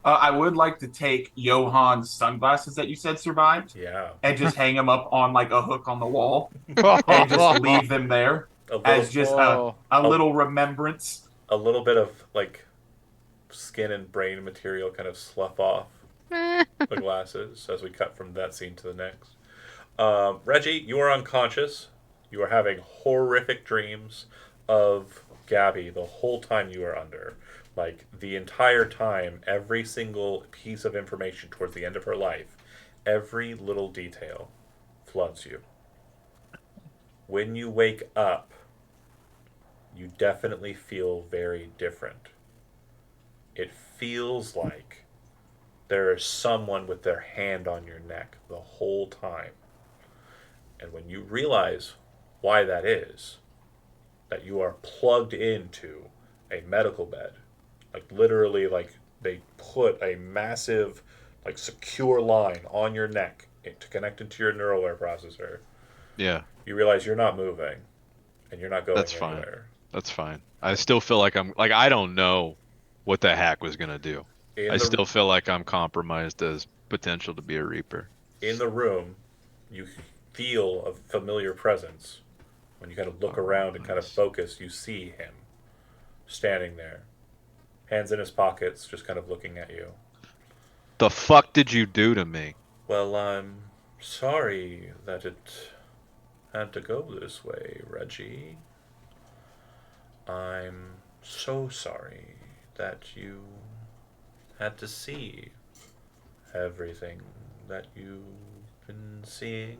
I would like to take Johan's sunglasses that you said survived Yeah. and just hang them up on a hook on the wall and just leave them there as just a little remembrance. A little bit of skin and brain material kind of slough off the glasses as we cut from that scene to the next. Reggie, you are unconscious. You are having horrific dreams of Gabby the whole time you are under. The entire time, every single piece of information towards the end of her life, every little detail floods you. When you wake up, you definitely feel very different. It feels like there is someone with their hand on your neck the whole time. And when you realize why that is, that you are plugged into a medical bed, like literally, like they put a massive, like secure line on your neck to connect into your neural wire processor, Yeah, you realize you're not moving and you're not going that's fine. anywhere. That's fine. I still feel like I'm like I don't know what the hack was gonna do. I In the still feel like I'm compromised as potential to be a Reaper. in the room, you feel a familiar presence. When you kind of look Oh, around and kind of nice. focus, you see him standing there, hands in his pockets, just kind of looking at you. The fuck did you do to me? Well, I'm sorry that it had to go this way, Reggie. I'm so sorry that you had to see everything that you've been seeing.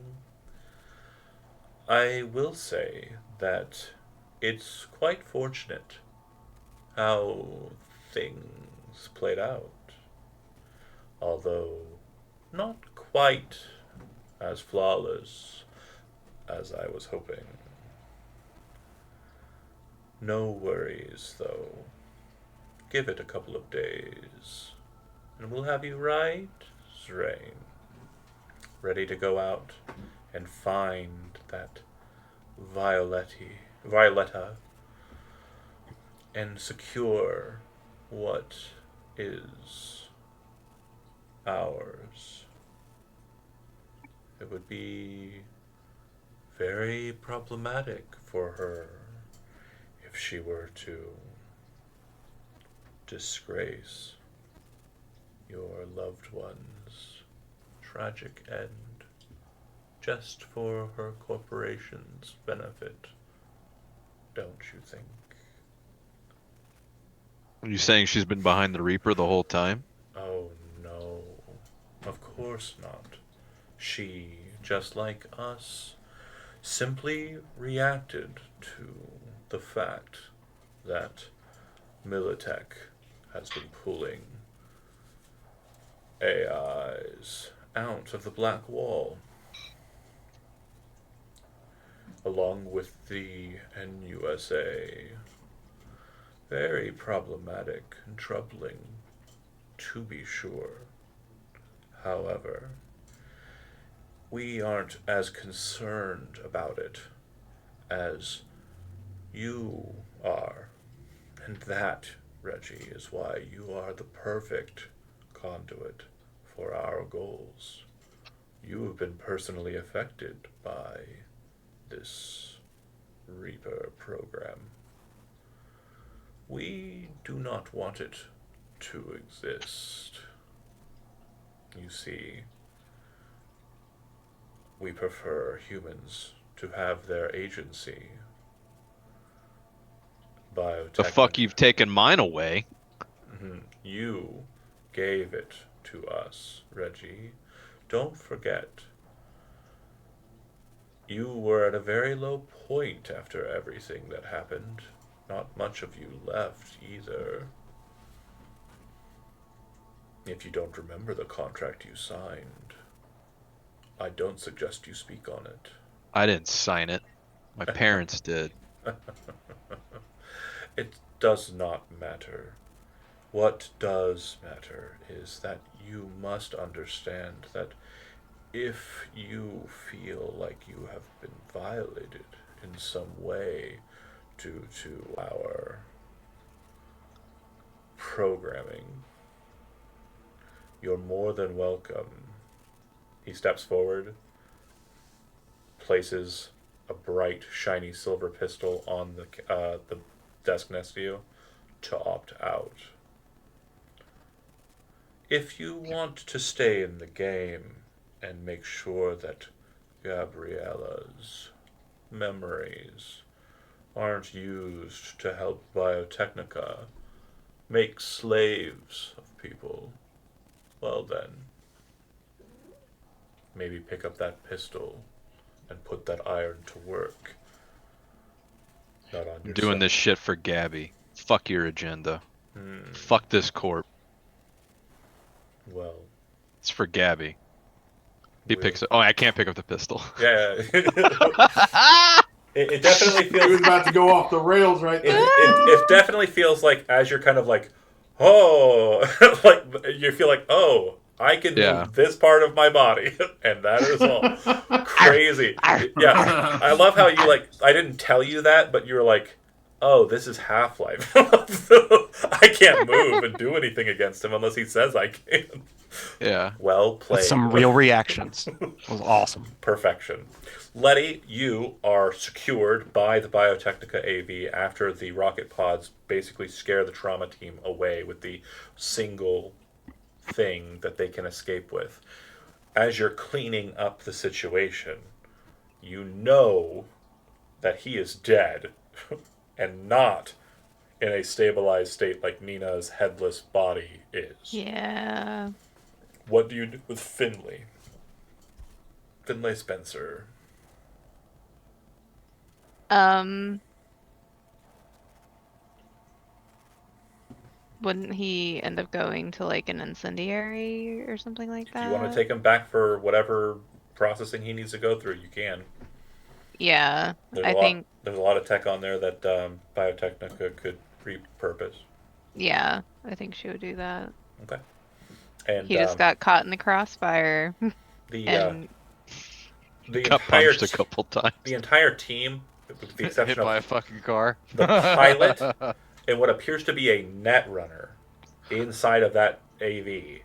I will say that it's quite fortunate how things played out, although not quite as flawless as I was hoping. No worries, though. Give it a couple of days, and we'll have you right, Zrain, ready to go out and find that Violetta and secure what is ours. It would be very problematic for her if she were to disgrace your loved one's tragic end just for her corporation's benefit, don't you think? Are you saying she's been behind the Reaper the whole time? Oh no, of course not. She, just like us, simply reacted to the fact that Militech has been pulling AIs out of the Black Wall, along with the NUSA. Very problematic and troubling, to be sure. However, we aren't as concerned about it as you are. And that, Reggie, is why you are the perfect conduit for our goals. You have been personally affected by this Reaper program. We do not want it to exist. You see, we prefer humans to have their agency. The fuck you've taken mine away? You gave it to us, Reggie. Don't forget. You were at a very low point after everything that happened. Not much of you left either. If you don't remember the contract you signed, I don't suggest you speak on it. I didn't sign it. My parents did. It does not matter. What does matter is that you must understand that if you feel like you have been violated in some way due to our programming, you're more than welcome. He steps forward, places a bright, shiny silver pistol on the desk next to you to opt out. If you want to stay in the game and make sure that Gabriella's memories aren't used to help Biotechnica make slaves of people, well then, maybe pick up that pistol and put that iron to work. Not on I'm yourself. doing this shit for Gabby. Fuck your agenda. Fuck this corp. Well, It's for Gabby. He we'll- picks it. Oh, I can't pick up the pistol. Yeah. it definitely He was feels. about to go off the rails right It, there. it definitely feels like as you're kind of like, oh, like you feel like, oh, I can Yeah. move this part of my body, and that is all. Crazy. Yeah, I love how you like. I didn't tell you that, but you were like, oh, this is Half-Life. I can't move and do anything against him unless he says I can. Yeah. Well played. With some real reactions. It was awesome. Perfection. Letty, you are secured by the Biotechnica AV after the rocket pods basically scare the trauma team away with the single thing that they can escape with. As you're cleaning up the situation, you know that he is dead and not in a stabilized state like Nina's headless body is. Yeah. What do you do with Finley? Finlay Spencer. Wouldn't he end up going to like an incendiary or something like If that? you want to take him back for whatever processing he needs to go through, you can. Yeah, There's I a lot. think. There's a lot of tech on there that Biotechnica could repurpose. Yeah, I think she would do that. Okay. And He just got caught in the crossfire, the and the Got entire punched a couple times. the entire team, with the Hit exception by a of fucking car. the pilot and what appears to be a net runner inside of that AV,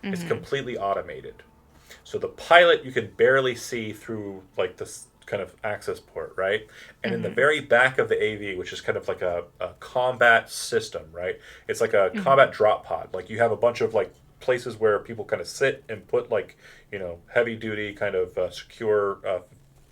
is Mhm. completely automated. So the pilot you can barely see through like this kind of access port, right? And in the Mhm. very back of the AV, which is kind of like a combat system, right? It's like a Mhm. combat drop pod. Like you have a bunch of like places where people kind of sit and put like, heavy duty kind of secure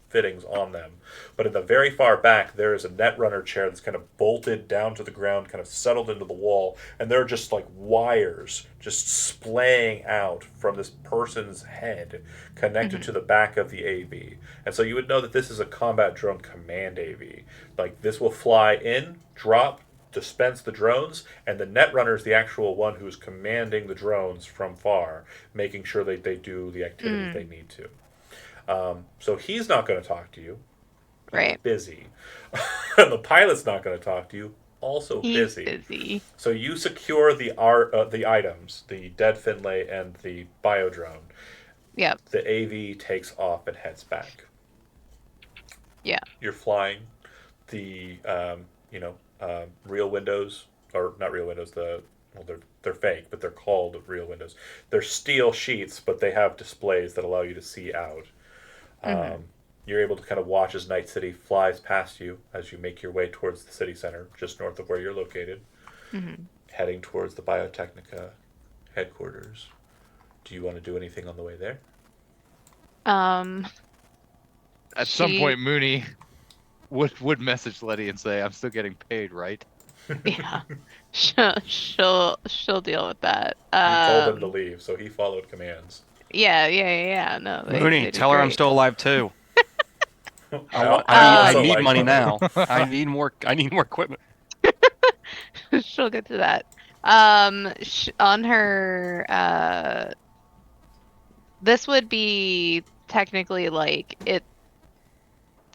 fittings on them. But in the very far back, there is a netrunner chair that's kind of bolted down to the ground, kind of settled into the wall, and there are just like wires just splaying out from this person's head connected to the back of the AV. And so you would know that this is a combat drone command AV. Like this will fly in, drop, dispense the drones, and the netrunner is the actual one who is commanding the drones from far, making sure that they do the activities they need to. So he's not going to talk to you. He's Right. busy. And the pilot's not going to talk to you. Also He's busy. busy. So you secure the items, the dead Finlay and the biodrone. Yep. The AV takes off and heads back. Yeah. You're flying. The real windows, or not real windows. They're fake, but they're called real windows. They're steel sheets, but they have displays that allow you to see out. You're able to kind of watch as Night City flies past you as you make your way towards the city center, just north of where you're located, heading towards the Biotechnica headquarters. Do you want to do anything on the way there? At some She- point, Mooney would message Letty and say, "I'm still getting paid, right?" Yeah. She'll deal with that. He told him to leave, so he followed commands. Yeah. No, they Mooney, do tell her I'm great. still alive too. I also need like money her. now. I need more equipment. She'll get to that. On her, this would be technically like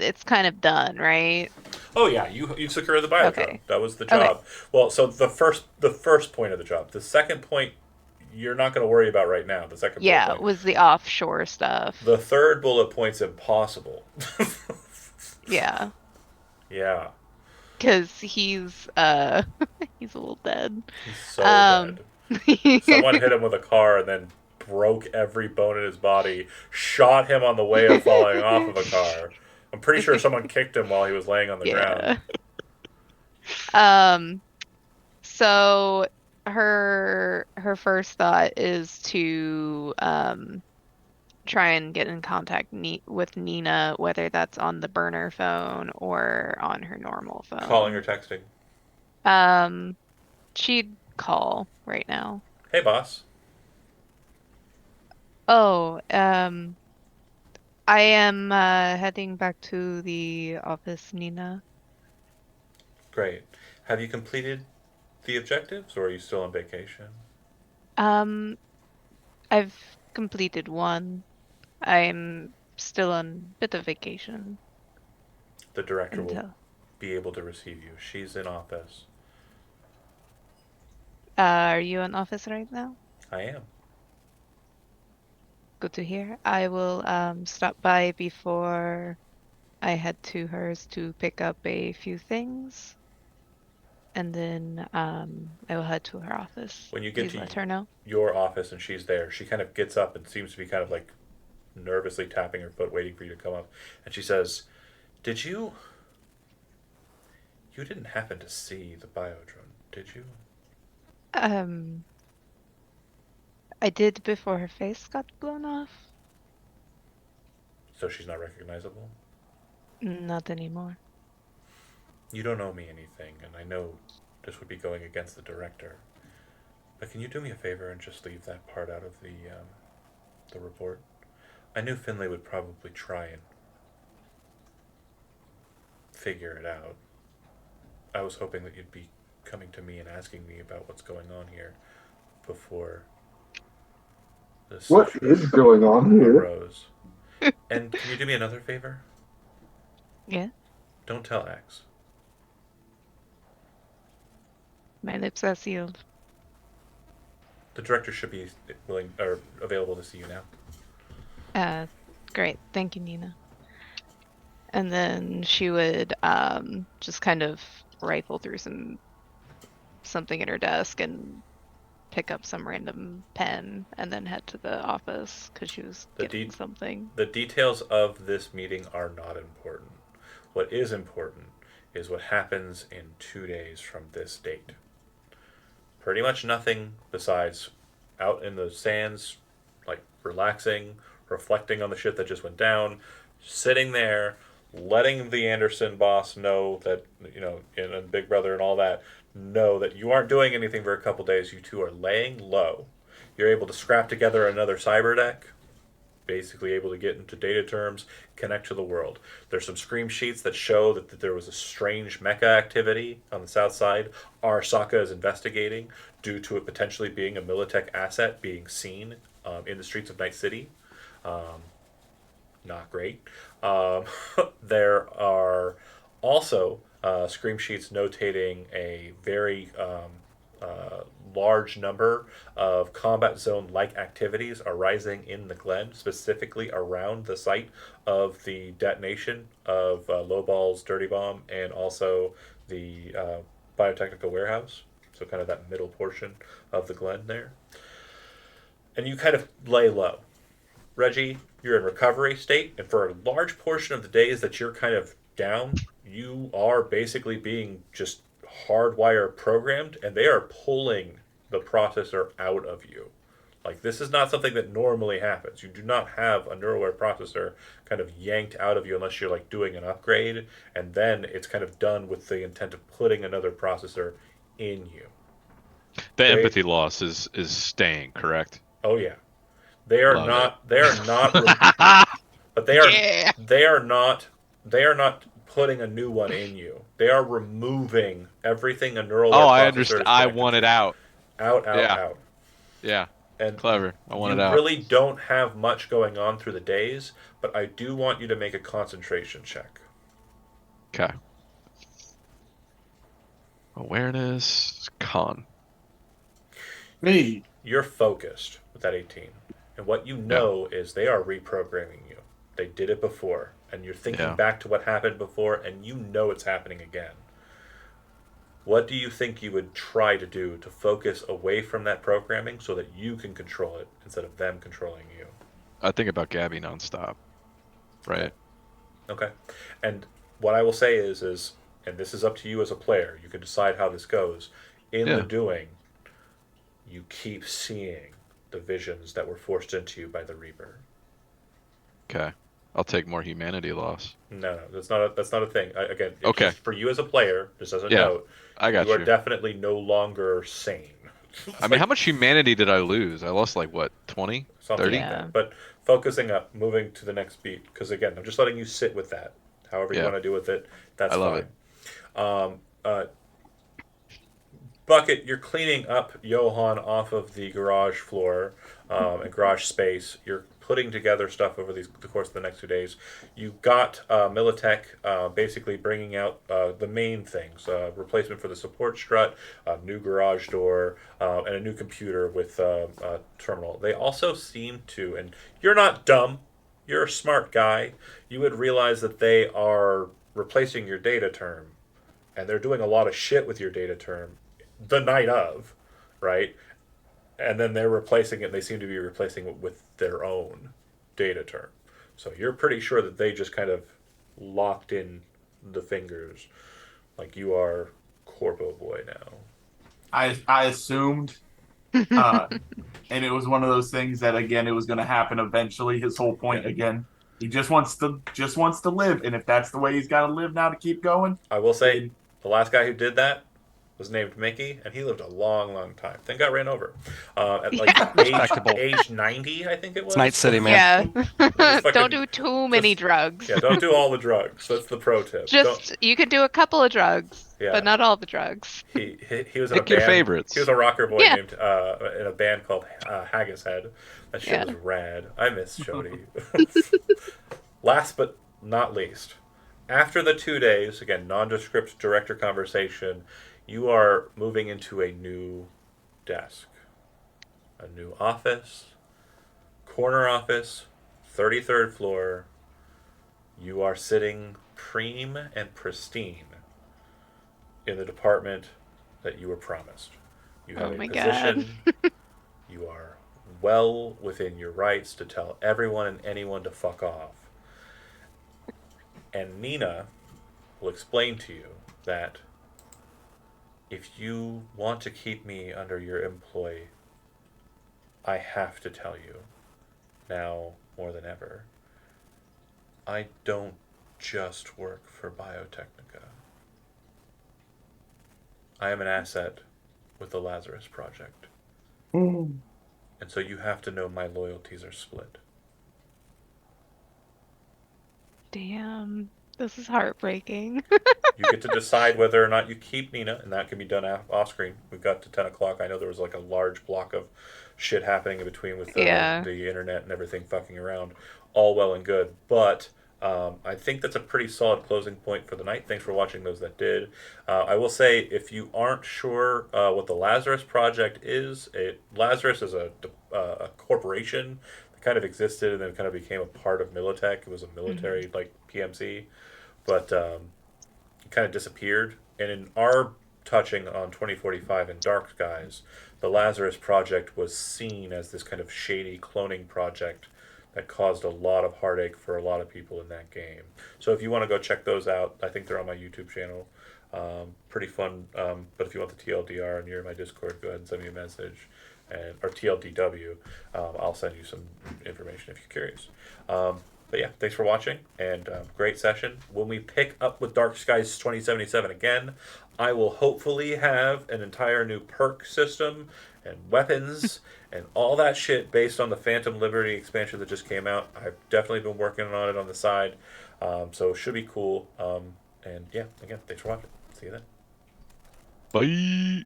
it's kind of done, right? Oh yeah, you secured the biodrome. Okay. That was the Okay. job. Well, so the first point of the job. The second point, you're not going to worry about right now. The second Yeah, bullet it point. was the offshore stuff. The third bullet point's impossible. Yeah, Yeah, because he's he's a little dead. he's so Um, dead. Someone hit him with a car and then broke every bone in his body, shot him on the way of falling off of a car. I'm pretty sure someone kicked him while he was laying on the ground. So her first thought is to try and get in contact with Nina, whether that's on the burner phone or on her normal phone. Calling or texting. She'd call right now. Hey, boss. Oh, I am heading back to the office, Nina. Great. Have you completed the objectives, or are you still on vacation? I've completed one. I'm still on a bit of vacation The director will until. be able to receive you. She's in office. Are you in office right now? I am. Good to hear. I will stop by before I head to hers to pick up a few things, and then I will head to her office. When you get Please to let her know. your office and she's there, she kind of gets up and seems to be kind of like nervously tapping her foot, waiting for you to come up. And she says, "Did you? You didn't happen to see the biodrone, did you?" Um, I did before her face got blown off. So she's not recognizable. Not anymore. You don't owe me anything, and I know this would be going against the director. But can you do me a favor and just leave that part out of the report? I knew Finlay would probably try and figure it out. I was hoping that you'd be coming to me and asking me about what's going on here before this What is going on here? arose. And can you do me another favor? Yeah, Don't tell X. my lips are sealed. The director should be willing or available to see you now. Great. Thank you, Nina. And then she would just kind of rifle through something in her desk and pick up some random pen and then head to the office because she was getting something. The details of this meeting are not important. What is important is what happens in 2 days from this date. Pretty much nothing besides out in the sands, like relaxing, reflecting on the shit that just went down, sitting there, letting the Anderson boss know that, and Big Brother and all that, know that you aren't doing anything for a couple days. You two are laying low. You're able to scrap together another cyber deck, basically able to get into data terms, connect to the world. There's some scream sheets that show that there was a strange mecha activity on the south side. Arasaka is investigating due to it potentially being a Militech asset being seen in the streets of Night City. Not great. There are also scream sheets notating a very large number of combat zone like activities arising in the Glen, specifically around the site of the detonation of Lowball's Dirty Bomb and also the biotechnical warehouse. So, kind of that middle portion of the Glen there. And you kind of lay low. Reggie, you're in recovery state, and for a large portion of the days that you're kind of down, you are basically being just hardwire programmed, and they are pulling the processor out of you. Like, this is not something that normally happens. You do not have a neural processor kind of yanked out of you unless you're like doing an upgrade, and then it's kind of done with the intent of putting another processor in you. The empathy loss is staying, correct? Oh yeah. They are Love not. it. They are not. But they are. Yeah. They are not. They are not putting a new one in you. They are removing everything a neural Oh, processor I is understand. I connected want it to. out. Out. Yeah. Out. Yeah. And Clever. I want you it out. really don't have much going on through the days, but I do want you to make a concentration check. Okay. Awareness. Con. Hey, You're focused with that 18, and what you know is they are reprogramming you. They did it before, and you're thinking back to what happened before, and you know it's happening again. What do you think you would try to do to focus away from that programming so that you can control it instead of them controlling you? I think about Gabby nonstop. Right. Okay. And what I will say is, and this is up to you as a player, you can decide how this goes. In the doing, you keep seeing the visions that were forced into you by the Reaper. Okay. I'll take more humanity loss. No, that's not a thing. Again, Okay. Just for you as a player, just as a Yeah, note, I got you are you. definitely no longer sane. I mean, how much humanity did I lose? I lost like what, 20? Something 30? like that. But focusing up, moving to the next beat, because again, I'm just letting you sit with that. However you want to do with it, that's I love fine. Bucket, you're cleaning up Johan off of the garage floor and garage space. You're putting together stuff over the course of the next 2 days. You got Militech basically bringing out the main things: replacement for the support strut, a new garage door, and a new computer with a terminal. They also seem to, and you're not dumb. You're a smart guy. You would realize that they are replacing your data term, and they're doing a lot of shit with your data term the night of, right? And then they're replacing it. They seem to be replacing it with their own data term. So you're pretty sure that they just kind of locked in the fingers, like you are Corpo Boy now. I assumed, and it was one of those things that again it was going to happen eventually. His whole point again, he just wants to live, and if that's the way he's got to live now to keep going, I will say, the last guy who did that was named Mickey, and he lived a long, long time. Then got ran over at like age 90, I think it was. It's Night City, man. Yeah. Don't do too many drugs. Yeah, don't do all the drugs. That's the pro tip. You can do a couple of drugs, Yeah. but not all the drugs. He was in Pick a your band. favorites. He was a rocker boy Yeah. named in a band called Haggis Head. That shit was rad. I miss Shody. Last but not least, after the 2 days, again, nondescript director conversation, you are moving into a new desk, a new office, corner office, 33rd floor. You are sitting prime and pristine in the department that you were promised. You have Oh a my position. You are well within your rights to tell everyone and anyone to fuck off. And Nina will explain to you that if you want to keep me under your employ, I have to tell you, now more than ever, I don't just work for Biotechnica. I am an asset with the Lazarus Project. And so you have to know my loyalties are split. Damn, this is heartbreaking. You get to decide whether or not you keep Nina, and that can be done off screen. We got to 10 o'clock. I know there was like a large block of shit happening in between with the internet and everything fucking around. All well and good. But I think that's a pretty solid closing point for the night. Thanks for watching those that did. I will say, if you aren't sure what the Lazarus Project is, Lazarus is a corporation that kind of existed and then kind of became a part of Militech. It was a military like PMC. But kind of disappeared. And in our touching on 2045 in Dark Skies, the Lazarus Project was seen as this kind of shady cloning project that caused a lot of heartache for a lot of people in that game. So if you want to go check those out, I think they're on my YouTube channel. Pretty fun. But if you want the TLDR and you're in my Discord, go ahead and send me a message. Or TLDW. I'll send you some information if you're curious. But yeah, thanks for watching, and great session. When we pick up with Dark Skies 2077 again, I will hopefully have an entire new perk system and weapons and all that shit based on the Phantom Liberty expansion that just came out. I've definitely been working on it on the side, so it should be cool. And yeah, again, thanks for watching. See you then. Bye.